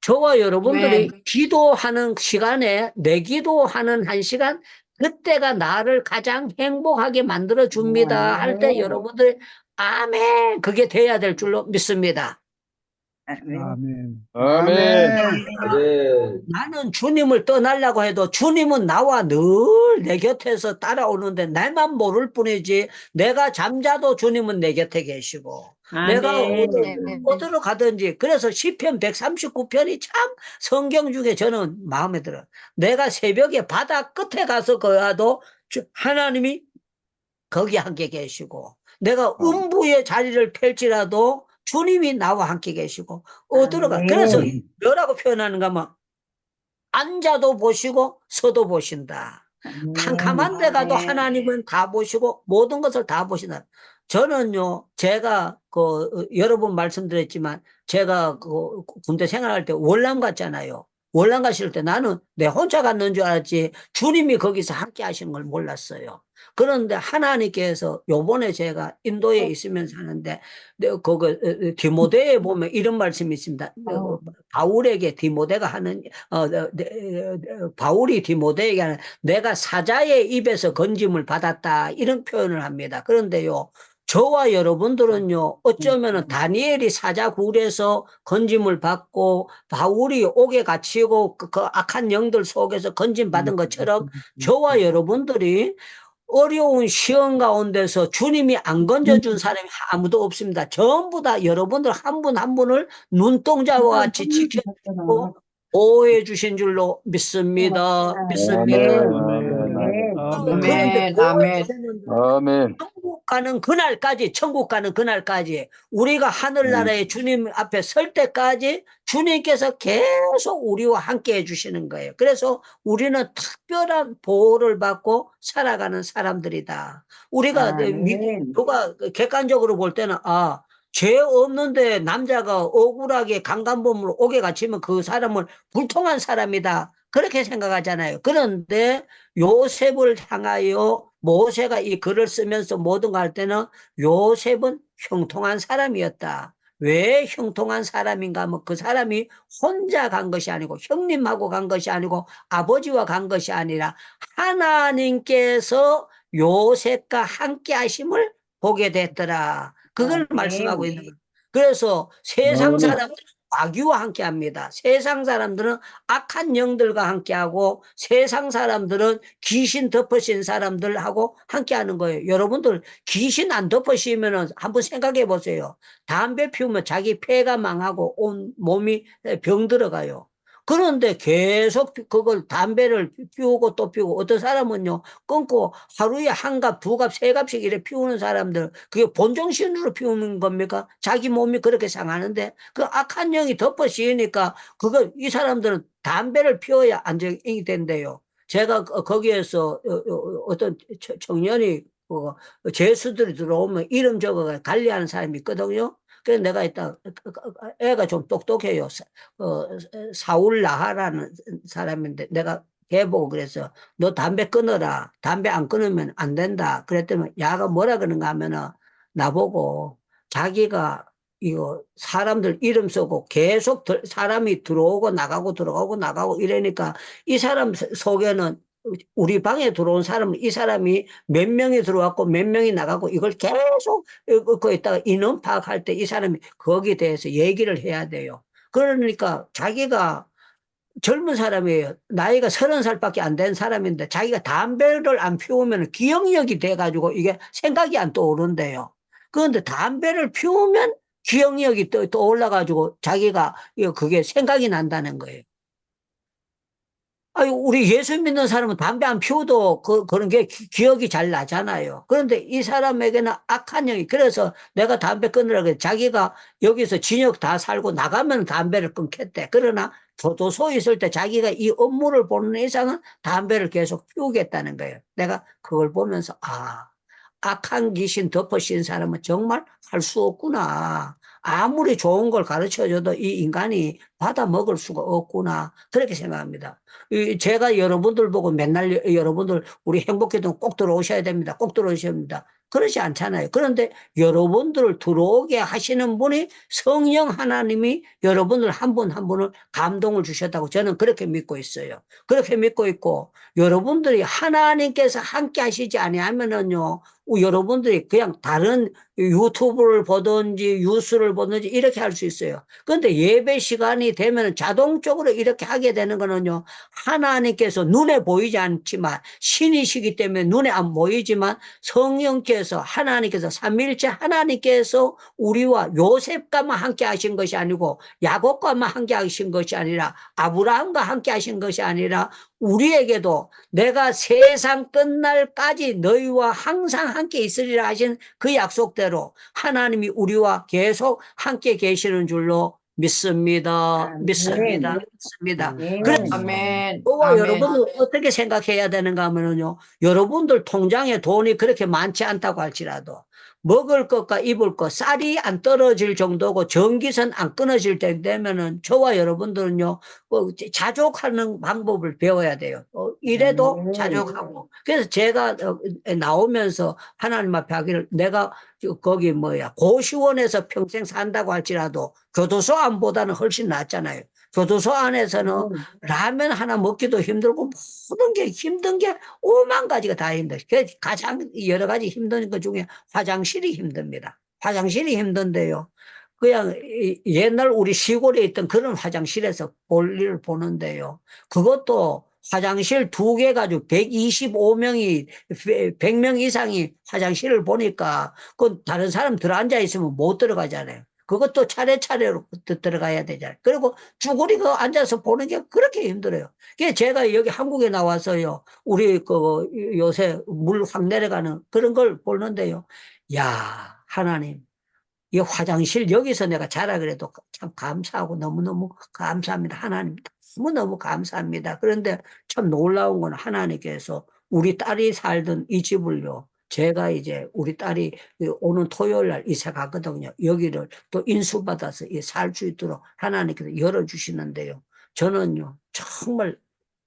저와 여러분들이 기도하는 시간에 내 기도하는 한 시간 그때가 나를 가장 행복하게 만들어 줍니다 할 때 여러분들이 아멘 그게 돼야 될 줄로 믿습니다. 나는 주님을 떠나려고 해도 주님은 나와 늘 내 곁에서 따라오는데 나만 모를 뿐이지 내가 잠자도 주님은 내 곁에 계시고 내가 어디로 가든지 그래서 시편 139편이 참 성경 중에 저는 마음에 들어요. 내가 새벽에 바다 끝에 가서 거야도 하나님이 거기 함께 계시고 내가 음부의 자리를 펼지라도 주님이 나와 함께 계시고 어디로 가 그래서 뭐라고 표현하는가 하면 앉아도 보시고 서도 보신다. 가만 데 가도 하나님은 다 보시고 모든 것을 다 보신다. 저는요, 제가 여러 번 말씀드렸지만 제가 군대 생활할 때 월남 갔잖아요. 월남 가실 때 나는 내 혼자 갔는 줄 알았지 주님이 거기서 함께 하시는 걸 몰랐어요. 그런데 하나님께서 요번에 제가 인도에 있으면서 하는데 디모데에 보면 이런 말씀이 있습니다. 바울에게 디모데가 하는 바울이 디모데에게 하는 내가 사자의 입에서 건짐을 받았다 이런 표현을 합니다. 그런데요. 저와 여러분들은요, 어쩌면은 다니엘이 사자굴에서 건짐을 받고 바울이 옥에 갇히고 그 악한 영들 속에서 건짐 받은 것처럼 저와 여러분들이 어려운 시험 가운데서 주님이 안 건져준 사람이 아무도 없습니다. 전부 다 여러분들 한 분 한 분을 눈동자와 같이 지켜주고 보호해 주신 줄로 믿습니다. 믿습니다. 그런데 아멘. 아멘. 아멘. 천국 가는 그날까지 우리가 하늘나라에 주님 앞에 설 때까지 주님께서 계속 우리와 함께 해주시는 거예요. 그래서 우리는 특별한 보호를 받고 살아가는 사람들이다. 우리가 누가 객관적으로 볼 때는 죄 없는데 남자가 억울하게 강간범으로 옥에 갇히면 그 사람은 불통한 사람이다. 그렇게 생각하잖아요. 그런데 요셉을 향하여 모세가 이 글을 쓰면서 모든 거 할 때는 요셉은 형통한 사람이었다. 왜 형통한 사람인가 하면 그 사람이 혼자 간 것이 아니고 형님하고 간 것이 아니고 아버지와 간 것이 아니라 하나님께서 요셉과 함께 하심을 보게 됐더라. 그걸 말씀하고 있는 거예요. 그래서 세상 사람들은 마귀와 함께 합니다. 세상 사람들은 악한 영들과 함께하고 세상 사람들은 귀신 덮으신 사람들하고 함께하는 거예요. 여러분들 귀신 안 덮으시면 한번 생각해 보세요. 담배 피우면 자기 폐가 망하고 온 몸이 병 들어가요. 그런데 계속 그걸 담배를 피우고 또 피우고 어떤 사람은요 끊고 하루에 한 갑, 두 갑, 세 갑씩 이렇게 피우는 사람들 그게 본정신으로 피우는 겁니까? 자기 몸이 그렇게 상하는데 그 악한 영이 덮어씌우니까 그거 이 사람들은 담배를 피워야 안정이 된대요. 제가 거기에서 어떤 청년이 죄수들이 들어오면 이름 적어가 관리하는 사람이 있거든요. 그래서 내가 이따 애가 좀 똑똑해요. 사울 나하라는 사람인데 내가 걔 보고 그래서 너 담배 끊어라. 담배 안 끊으면 안 된다. 그랬더니 야가 뭐라 그런가 하면은 나보고 자기가 이거 사람들 이름 쓰고 계속 사람이 들어오고 나가고 들어가고 나가고 이러니까 이 사람 속에는 우리 방에 들어온 사람은 이 사람이 몇 명이 들어왔고 몇 명이 나가고 이걸 계속 거기다가 인원 파악할 때 이 사람이 거기에 대해서 얘기를 해야 돼요. 그러니까 자기가 젊은 사람이에요. 나이가 30살밖에 안 된 사람인데 자기가 담배를 안 피우면 기억력이 돼가지고 이게 생각이 안 떠오른대요. 그런데 담배를 피우면 기억력이 떠올라가지고 자기가 그게 생각이 난다는 거예요. 우리 예수 믿는 사람은 담배 안 피워도 그런 게 기억이 잘 나잖아요. 그런데 이 사람에게는 악한 영이, 그래서 내가 담배 끊으라고 해. 자기가 여기서 진역 다 살고 나가면 담배를 끊겠대. 그러나 교도소에 있을 때 자기가 이 업무를 보는 이상은 담배를 계속 피우겠다는 거예요. 내가 그걸 보면서, 악한 귀신 덮어씌운 사람은 정말 할 수 없구나. 아무리 좋은 걸 가르쳐줘도 이 인간이 받아 먹을 수가 없구나. 그렇게 생각합니다. 제가 여러분들 보고 맨날 여러분들 우리 행복회동 꼭 들어오셔야 됩니다. 꼭 들어오셔야 됩니다. 그렇지 않잖아요. 그런데 여러분들을 들어오게 하시는 분이 성령 하나님이 여러분들 한 분 한 분을 감동을 주셨다고 저는 그렇게 믿고 있어요. 그렇게 믿고 있고 여러분들이 하나님께서 함께 하시지 아니하면은요 여러분들이 그냥 다른 유튜브를 보든지 뉴스를 보든지 이렇게 할 수 있어요. 그런데 예배 시간이 되면 자동적으로 이렇게 하게 되는 거는요 하나님께서 눈에 보이지 않지만 신이시기 때문에 눈에 안 보이지만 성령께서 하나님께서 삼위일체 하나님께서 우리와 요셉과만 함께 하신 것이 아니고 야곱과만 함께 하신 것이 아니라 아브라함과 함께 하신 것이 아니라 우리에게도 내가 세상 끝날까지 너희와 항상 함께 있으리라 하신 그 약속대로 하나님이 우리와 계속 함께 계시는 줄로 믿습니다. 믿습니다. 믿습니다. 그래서 아멘. 여러분은 어떻게 생각해야 되는가 하면요. 여러분들 통장에 돈이 그렇게 많지 않다고 할지라도 먹을 것과 입을 것, 쌀이 안 떨어질 정도고 전기선 안 끊어질 때 되면은 저와 여러분들은요, 자족하는 방법을 배워야 돼요. 이래도 자족하고. 그래서 제가 나오면서 하나님 앞에 하기를 내가 거기 고시원에서 평생 산다고 할지라도 교도소 안보다는 훨씬 낫잖아요. 교도소 안에서는 라면 하나 먹기도 힘들고 모든 게 힘든 게 5만 가지가 다 힘들어요. 가장 여러 가지 힘든 것 중에 화장실이 힘듭니다. 화장실이 힘든데요. 그냥 옛날 우리 시골에 있던 그런 화장실에서 볼일을 보는데요. 그것도 화장실 2개 가지고 125명이, 100명 이상이 화장실을 보니까, 그 다른 사람 들어앉아 있으면 못 들어가잖아요. 그것도 차례차례로 들어가야 되잖아요. 그리고 쭈구리 그 앉아서 보는 게 그렇게 힘들어요. 그게 제가 여기 한국에 나와서요, 우리 그 요새 물 확 내려가는 그런 걸 보는데요. 야, 하나님. 이 화장실 여기서 내가 자라 그래도 참 감사하고 너무너무 감사합니다. 하나님 너무너무 감사합니다. 그런데 참 놀라운 건 하나님께서 우리 딸이 살던 이 집을요. 제가 이제 우리 딸이 오는 토요일 날 이사 가거든요. 여기를 또 인수받아서 살 수 있도록 하나님께서 열어주시는데요. 저는요. 정말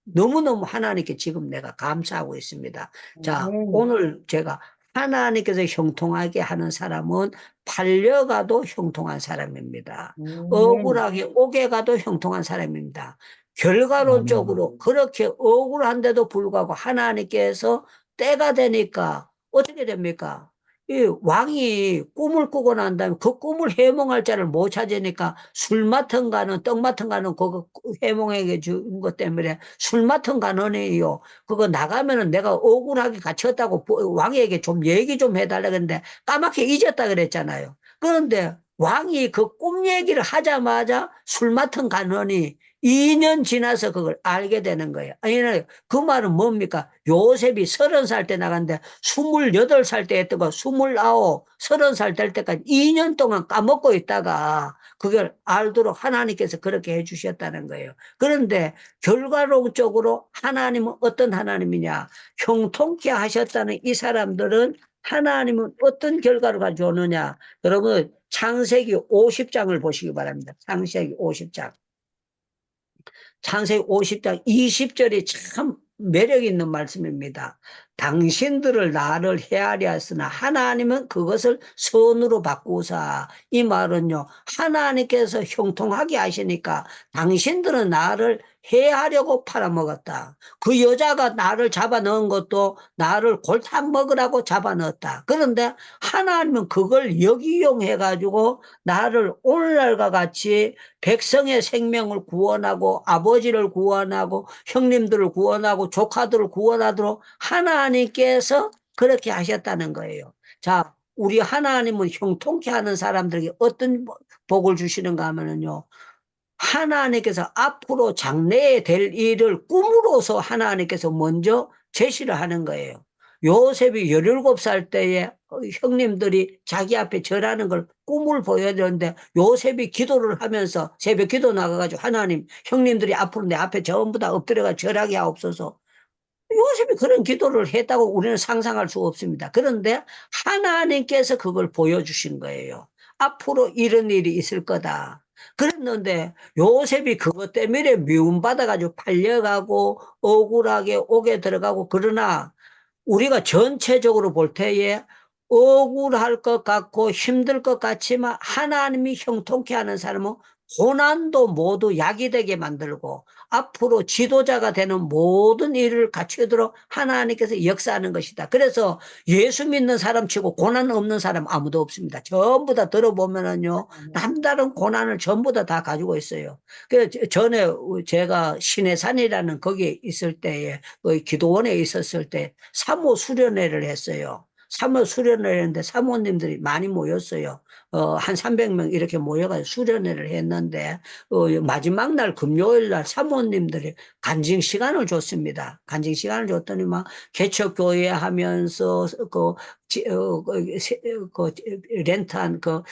너무너무 하나님께 지금 내가 감사하고 있습니다. 자, 오늘 제가 하나님께서 형통하게 하는 사람은 팔려가도 형통한 사람입니다. 억울하게 오게 가도 형통한 사람입니다. 결과론적으로 그렇게 억울한데도 불구하고 하나님께서 때가 되니까 어떻게 됩니까? 이 왕이 꿈을 꾸고 난 다음에 그 꿈을 해몽할 자를 못 찾으니까 술 맡은 가는 떡 맡은 가는 그거 해몽에게 준 것 때문에 술 맡은 가는이요. 그거 나가면은 내가 억울하게 갇혔다고 왕에게 좀 얘기 좀 해달라 그랬는데 까맣게 잊었다 그랬잖아요. 그런데 왕이 그 꿈 얘기를 하자마자 술 맡은 가는이 2년 지나서 그걸 알게 되는 거예요. 아니, 그 말은 뭡니까? 요셉이 30살 때 나갔는데 28살 때 했던 거 29, 30살 될 때까지 2년 동안 까먹고 있다가 그걸 알도록 하나님께서 그렇게 해주셨다는 거예요. 그런데 결과론적으로 하나님은 어떤 하나님이냐? 형통케 하셨다는 이 사람들은 하나님은 어떤 결과를 가져오느냐? 여러분 창세기 50장을 보시기 바랍니다. 창세기 50장. 창세기 50장 20절이 참 매력 있는 말씀입니다. 당신들을 나를 헤아려 했으나 하나님은 그것을 선으로 바꾸사. 이 말은요, 하나님께서 형통하게 하시니까 당신들은 나를 해하려고 팔아먹었다. 그 여자가 나를 잡아넣은 것도 나를 골탕 먹으라고 잡아넣었다. 그런데 하나님은 그걸 역이용해가지고 나를 오늘날과 같이 백성의 생명을 구원하고 아버지를 구원하고 형님들을 구원하고 조카들을 구원하도록 하나님께서 그렇게 하셨다는 거예요. 자, 우리 하나님은 형통케 하는 사람들에게 어떤 복을 주시는가 하면요. 하나님께서 앞으로 장래에 될 일을 꿈으로서 하나님께서 먼저 제시를 하는 거예요. 요셉이 17살 때에 형님들이 자기 앞에 절하는 걸 꿈을 보여줬는데 요셉이 기도를 하면서 새벽 기도 나가가지고 하나님 형님들이 앞으로 내 앞에 전부 다 엎드려가 절하게 하옵소서. 요셉이 그런 기도를 했다고 우리는 상상할 수 없습니다. 그런데 하나님께서 그걸 보여주신 거예요. 앞으로 이런 일이 있을 거다. 그랬는데 요셉이 그것 때문에 미움받아가지고 팔려가고 억울하게 옥에 들어가고 그러나 우리가 전체적으로 볼 때에 억울할 것 같고 힘들 것 같지만 하나님이 형통케 하는 사람은 고난도 모두 약이 되게 만들고 앞으로 지도자가 되는 모든 일을 갖추도록 하나님께서 역사하는 것이다. 그래서 예수 믿는 사람 치고 고난 없는 사람 아무도 없습니다. 전부 다 들어보면은요, 남다른 고난을 전부 다 가지고 있어요. 그 전에 제가 신해산이라는 거기에 있을 때에 기도원에 있었을 때 사모 수련회를 했어요. 사모 수련회를 했는데 사모님들이 많이 모였어요. 한 300명 이렇게 모여가지고 수련회를 했는데, 마지막 날 금요일 날 사모님들이 간증 시간을 줬습니다. 간증 시간을 줬더니만 개척교회 하면서 렌트한 그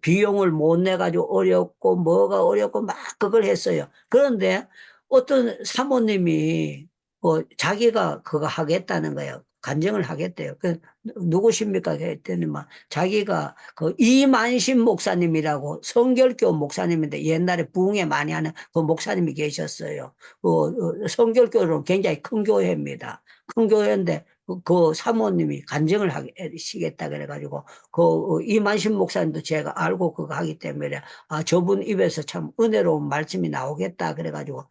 비용을 못 내가지고 어렵고 뭐가 어렵고 막 그걸 했어요. 그런데 어떤 사모님이 자기가 그거 하겠다는 거예요. 간증을 하겠대요. 누구십니까? 했더니만 자기가 그 이만신 목사님이라고 성결교 목사님인데 옛날에 부흥회 많이 하는 그 목사님이 계셨어요. 성결교는 굉장히 큰 교회입니다. 큰 교회인데 그 사모님이 간증을 하시겠다 그래가지고 이만신 목사님도 제가 알고 그거 하기 때문에 저분 입에서 참 은혜로운 말씀이 나오겠다 그래가지고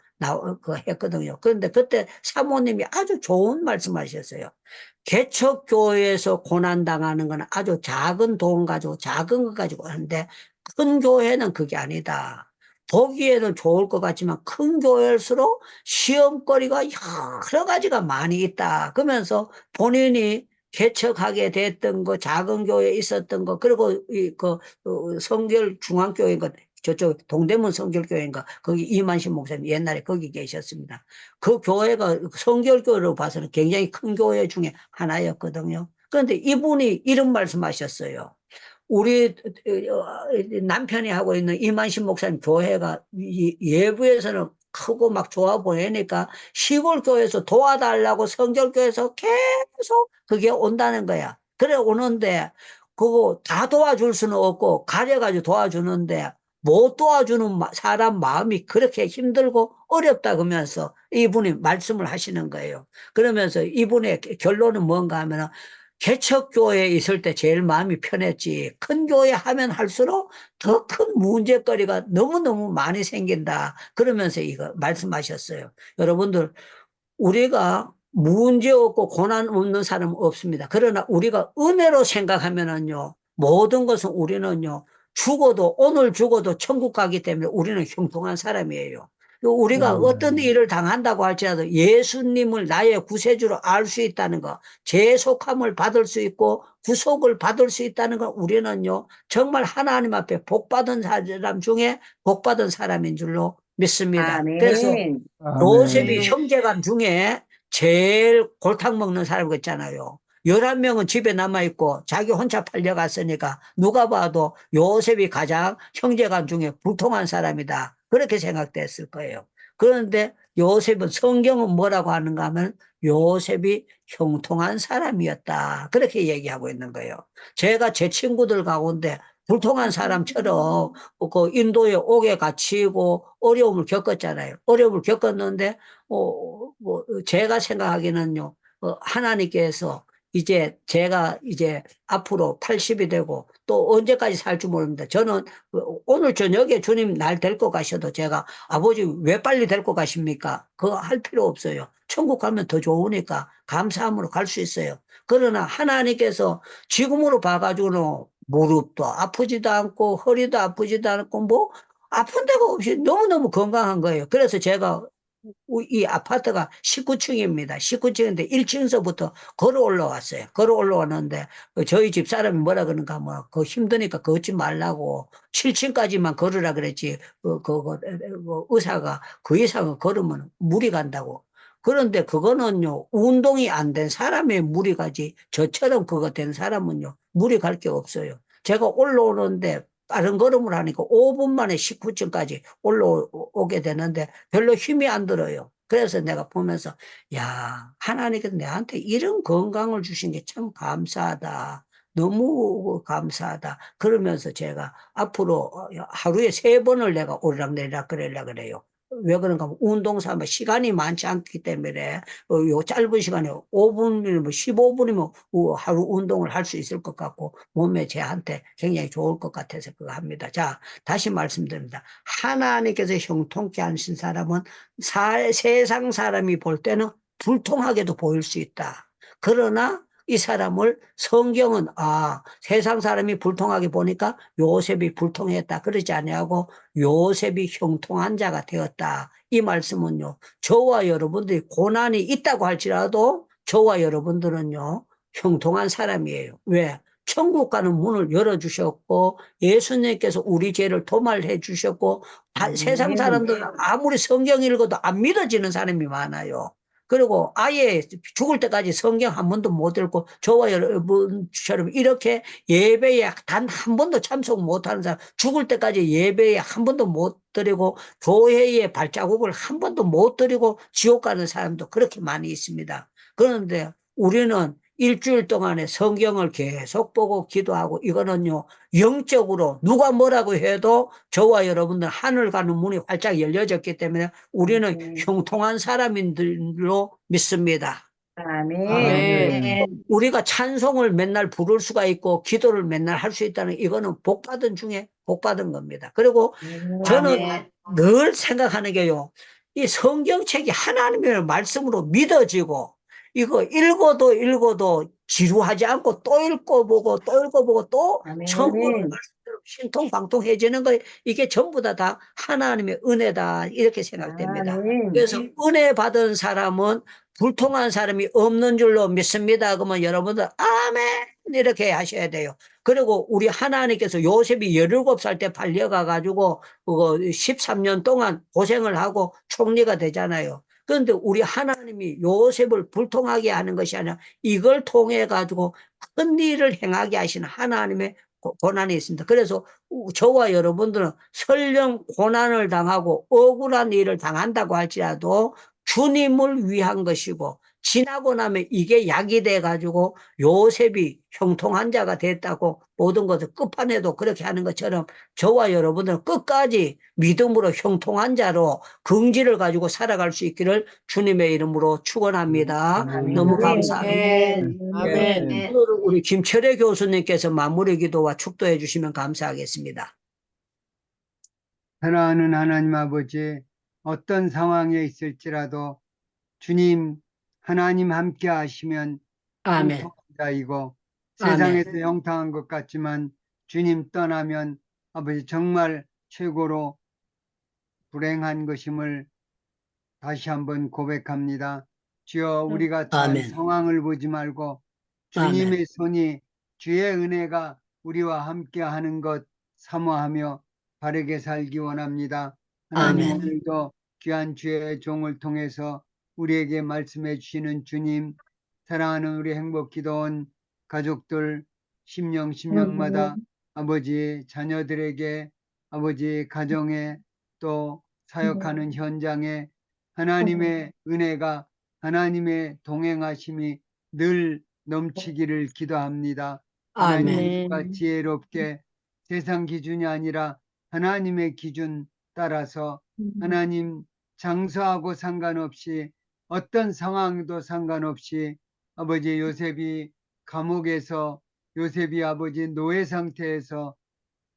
그거 했거든요. 그런데 그때 사모님이 아주 좋은 말씀하셨어요. 개척교회에서 고난당하는 건 아주 작은 돈 가지고 작은 것 가지고 하는데 큰 교회는 그게 아니다. 보기에는 좋을 것 같지만 큰 교회일수록 시험거리가 여러 가지가 많이 있다. 그러면서 본인이 개척하게 됐던 거, 작은 교회에 있었던 거, 그리고 성결 중앙교회인가, 저쪽 동대문 성결교회인가, 거기 이만신 목사님 옛날에 거기 계셨습니다. 그 교회가 성결교회로 봐서는 굉장히 큰 교회 중에 하나였거든요. 그런데 이분이 이런 말씀하셨어요. 우리 남편이 하고 있는 이만신 목사님 교회가 예부에서는 크고 막 좋아 보이니까 시골 교회에서 도와달라고 성결교회에서 계속 그게 온다는 거야. 그래 오는데 그거 다 도와줄 수는 없고 가려가지고 도와주는데 못 도와주는 사람 마음이 그렇게 힘들고 어렵다 그러면서 이분이 말씀을 하시는 거예요. 그러면서 이분의 결론은 뭔가 하면은 개척교회에 있을 때 제일 마음이 편했지 큰 교회 하면 할수록 더 큰 문제거리가 너무너무 많이 생긴다. 그러면서 이거 말씀하셨어요. 여러분들 우리가 문제 없고 고난 없는 사람은 없습니다. 그러나 우리가 은혜로 생각하면은요 모든 것은 우리는요 죽어도 오늘 죽어도 천국 가기 때문에 우리는 형통한 사람이에요. 우리가 어떤 일을 당한다고 할지라도 예수님을 나의 구세주로 알 수 있다는 거, 죄속함을 받을 수 있고 구속을 받을 수 있다는 건 우리는요 정말 하나님 앞에 복받은 사람 중에 복받은 사람인 줄로 믿습니다. 그래서 요셉이 형제간 중에 제일 골탕 먹는 사람 있잖아요. 11명은 집에 남아있고 자기 혼자 팔려갔으니까 누가 봐도 요셉이 가장 형제간 중에 불통한 사람이다. 그렇게 생각됐을 거예요. 그런데 요셉은 성경은 뭐라고 하는가 하면 요셉이 형통한 사람이었다. 그렇게 얘기하고 있는 거예요. 제가 제 친구들 가운데 불통한 사람처럼 그 인도에 옥에 갇히고 어려움을 겪었잖아요. 어려움을 겪었는데 제가 생각하기는요. 하나님께서 이제 제가 이제 앞으로 80이 되고 또 언제까지 살지 모릅니다. 저는 오늘 저녁에 주님 날 데리고 가셔도 제가 아버지 왜 빨리 데리고 가십니까? 그거 할 필요 없어요. 천국 가면 더 좋으니까 감사함으로 갈 수 있어요. 그러나 하나님께서 지금으로 봐가지고는 무릎도 아프지도 않고 허리도 아프지도 않고 뭐 아픈 데가 없이 너무너무 건강한 거예요. 그래서 제가 이 아파트가 19층입니다. 19층인데 1층에서부터 걸어 올라왔어요. 걸어 올라왔는데 저희 집 사람이 뭐라 그러는가 하면 그거 힘드니까 걷지 말라고 7층까지만 걸으라 그랬지 의사가 그 이상은 걸으면 물이 간다고. 그런데 그거는요 운동이 안 된 사람의 물이 가지 저처럼 그거 된 사람은요 물이 갈 게 없어요. 제가 올라오는데 빠른 걸음을 하니까 5분 만에 19층까지 올라오게 되는데 별로 힘이 안 들어요. 그래서 내가 보면서 야 하나님께서 내한테 이런 건강을 주신 게 참 감사하다. 너무 감사하다. 그러면서 제가 앞으로 하루에 3번을 내가 오르락내리락 그러려고 그래요. 왜 그런가 하면 운동 삼아 시간이 많지 않기 때문에 요 짧은 시간에 5분이면 15분이면 하루 운동을 할 수 있을 것 같고 몸에 제한테 굉장히 좋을 것 같아서 그거 합니다. 자, 다시 말씀드립니다. 하나님께서 형통케 하신 사람은 세상 사람이 볼 때는 불통하게도 보일 수 있다. 그러나 이 사람을 성경은 세상 사람이 불통하게 보니까 요셉이 불통했다 그러지 아니하고 요셉이 형통한 자가 되었다. 이 말씀은요 저와 여러분들이 고난이 있다고 할지라도 저와 여러분들은요 형통한 사람이에요. 왜? 천국 가는 문을 열어주셨고 예수님께서 우리 죄를 도말해 주셨고 세상 사람들은 아무리 성경 읽어도 안 믿어지는 사람이 많아요. 그리고 아예 죽을 때까지 성경 한 번도 못 읽고 저와 여러분처럼 이렇게 예배에 단 한 번도 참석 못하는 사람, 죽을 때까지 예배에 한 번도 못 드리고 교회에 발자국을 한 번도 못 드리고 지옥 가는 사람도 그렇게 많이 있습니다. 그런데 우리는 일주일 동안에 성경을 계속 보고 기도하고 이거는요 영적으로 누가 뭐라고 해도 저와 여러분들 하늘 가는 문이 활짝 열려졌기 때문에 우리는 형통한 사람인들로 믿습니다. 아멘. 우리가 찬송을 맨날 부를 수가 있고 기도를 맨날 할 수 있다는 이거는 복받은 중에 복받은 겁니다. 그리고 저는 늘 생각하는 게요 이 성경책이 하나님의 말씀으로 믿어지고 이거 읽어도 지루하지 않고 또 읽어보고 또 천국의 말씀대로 신통방통해지는 거 이게 전부 다 하나님의 은혜다 이렇게 생각됩니다. 아멘. 그래서 은혜 받은 사람은 불통한 사람이 없는 줄로 믿습니다. 그러면 여러분들 아멘 이렇게 하셔야 돼요. 그리고 우리 하나님께서 요셉이 17살 때 팔려가가지고 13년 동안 고생을 하고 총리가 되잖아요. 그런데 우리 하나님이 요셉을 불통하게 하는 것이 아니라 이걸 통해 가지고 큰 일을 행하게 하시는 하나님의 고난이 있습니다. 그래서 저와 여러분들은 설령 고난을 당하고 억울한 일을 당한다고 할지라도 주님을 위한 것이고 지나고 나면 이게 약이 돼 가지고 요셉이 형통한 자가 됐다고 모든 것을 끝판에도 그렇게 하는 것처럼 저와 여러분들은 끝까지 믿음으로 형통한 자로 긍지를 가지고 살아갈 수 있기를 주님의 이름으로 축원합니다. 너무 감사합니다. 아멘. 네, 오늘은 우리 김철애 교수님께서 마무리 기도와 축도해 주시면 감사하겠습니다. 사랑하는 하나님 아버지, 어떤 상황에 있을지라도 주님 하나님 함께 하시면 아멘. 형통한 자이고 아멘. 세상에서 형통한 것 같지만 주님 떠나면 아버지 정말 최고로 불행한 것임을 다시 한번 고백합니다. 주여 우리가 처한 아멘. 상황을 보지 말고 주님의 손이 주의 은혜가 우리와 함께 하는 것 사모하며 바르게 살기 원합니다. 하나님 아멘. 오늘도 귀한 주의 종을 통해서 우리에게 말씀해 주시는 주님, 사랑하는 우리 행복기도원 가족들 심령마다 아버지 자녀들에게 아버지 가정에 또 사역하는 현장에 하나님의 은혜가 하나님의 동행하심이 늘 넘치기를 기도합니다. 하나님과 지혜롭게 세상 기준이 아니라 하나님의 기준 따라서 하나님 장소하고 상관없이 어떤 상황도 상관없이 아버지 요셉이 감옥에서 요셉이 아버지 노예 상태에서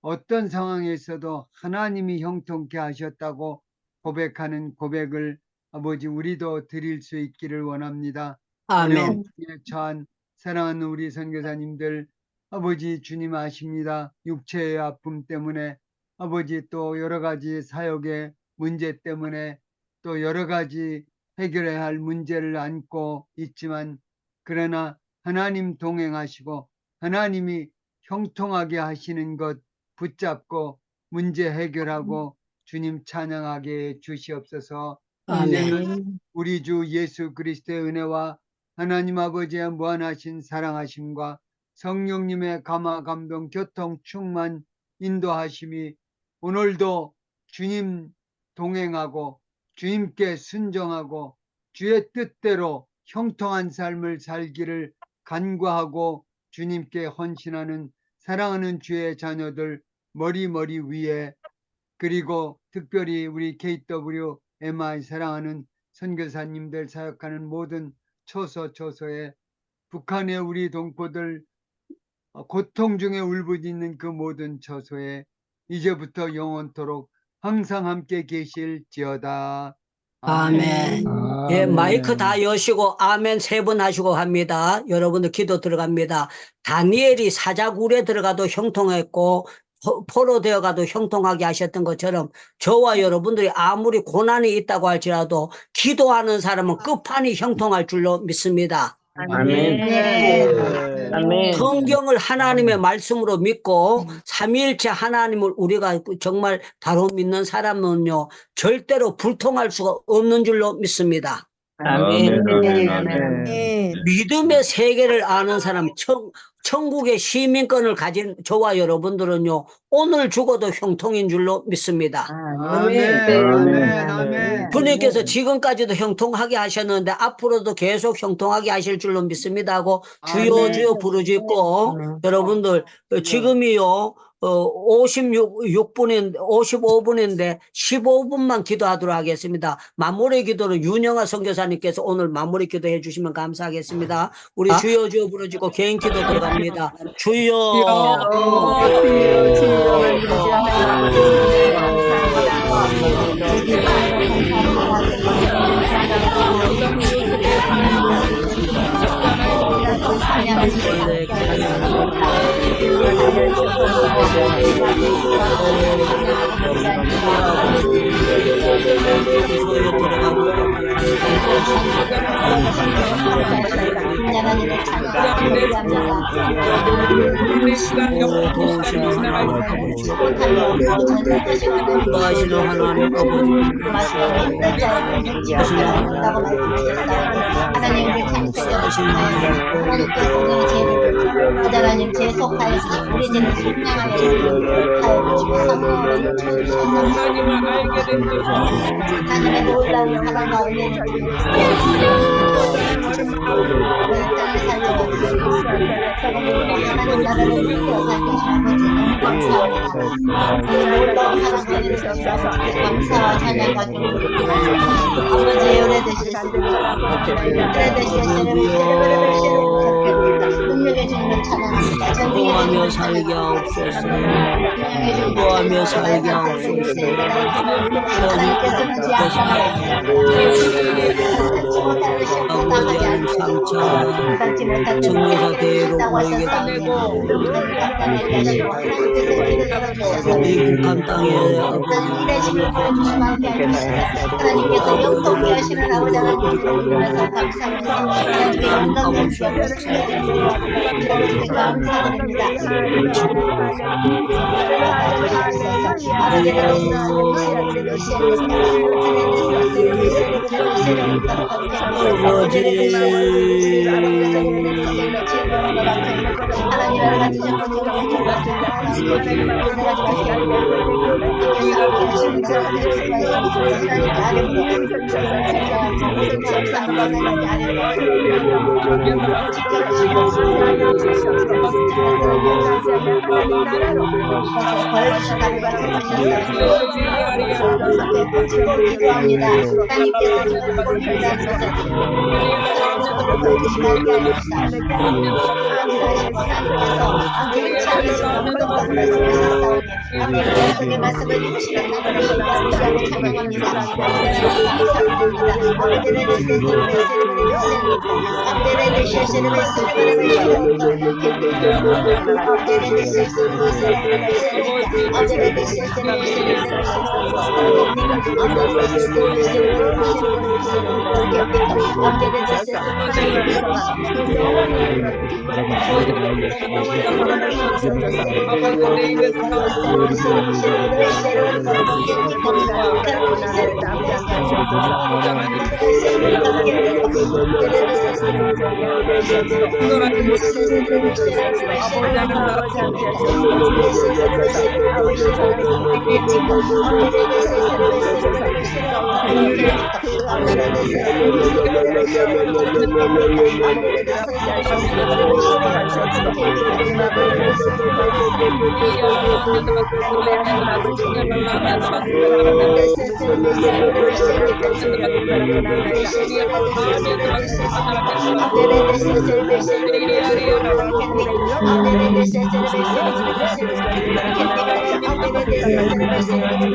어떤 상황에서도 하나님이 형통케 하셨다고 고백하는 고백을 아버지 우리도 드릴 수 있기를 원합니다. 아멘. 어려운 중에 처한 사랑하는 우리 선교사님들 아버지 주님 아십니다. 육체의 아픔 때문에 아버지 또 여러 가지 사역의 문제 때문에 또 여러 가지 해결해야 할 문제를 안고 있지만 그러나 하나님 동행하시고 하나님이 형통하게 하시는 것 붙잡고 문제 해결하고 주님 찬양하게 주시옵소서. 이제는 우리 주 예수 그리스도의 은혜와 하나님 아버지의 무한하신 사랑하심과 성령님의 감화 감동 교통 충만 인도하심이 오늘도 주님 동행하고 주님께 순종하고 주의 뜻대로 형통한 삶을 살기를 간구하고 주님께 헌신하는 사랑하는 주의 자녀들 머리 위에 그리고 특별히 우리 KWMI 사랑하는 선교사님들 사역하는 모든 초소에 북한의 우리 동포들 고통 중에 울부짖는 그 모든 처소에 이제부터 영원토록 항상 함께 계실지어다. 아멘. 예, 마이크 다 여시고 아멘 3번 하시고 합니다. 여러분들 기도 들어갑니다. 다니엘이 사자굴에 들어가도 형통했고 포로 되어가도 형통하게 하셨던 것처럼 저와 여러분들이 아무리 고난이 있다고 할지라도 기도하는 사람은 끝판이 형통할 줄로 믿습니다. 아멘. 아멘. 성경을 하나님의 말씀으로 믿고 삼위일체 하나님을 우리가 정말 바로 믿는 사람은요 절대로 불통할 수가 없는 줄로 믿습니다. 아멘. 믿음의 세계를 아는 사람, 천국의 시민권을 가진 저와 여러분들은요 오늘 죽어도 형통인 줄로 믿습니다. 아멘. 주님께서 지금까지도 형통하게 하셨는데 앞으로도 계속 형통하게 하실 줄로 믿습니다 하고 주여 주여 부르짖고 여러분들 지금이요 55분인데 15분만 기도하도록 하겠습니다. 마무리 기도는 윤영아 선교사님께서 오늘 마무리 기도해 주시면 감사하겠습니다. 우리 주여 주여 부르짖고 개인 기도 들어갑니다. 주여 찬양하시고 인도하시는 하나님 아버지 하나님 제속하여서 우리 죄를 속량하여 하나님을 알게 된 것이 하나님의 놀라운 사랑과 은혜를 하나님 나라를 믿고 살게 하시는 감사합니다. 놀라운 사랑과 은혜를 감사와 찬양과 경배를 아버지 능력의 주님을 찬양합니다. 인도하며 살게 하옵소서. 인도하며 살게 하옵소서. 하나님께서는 제 아까를 아버지 삼차 정리사 대로에게 이 북한 땅에 하나님께서 영통케 하시는 아버지 하나님을 위해서 감사합니다. 하나님께 영광을 감사드립니다.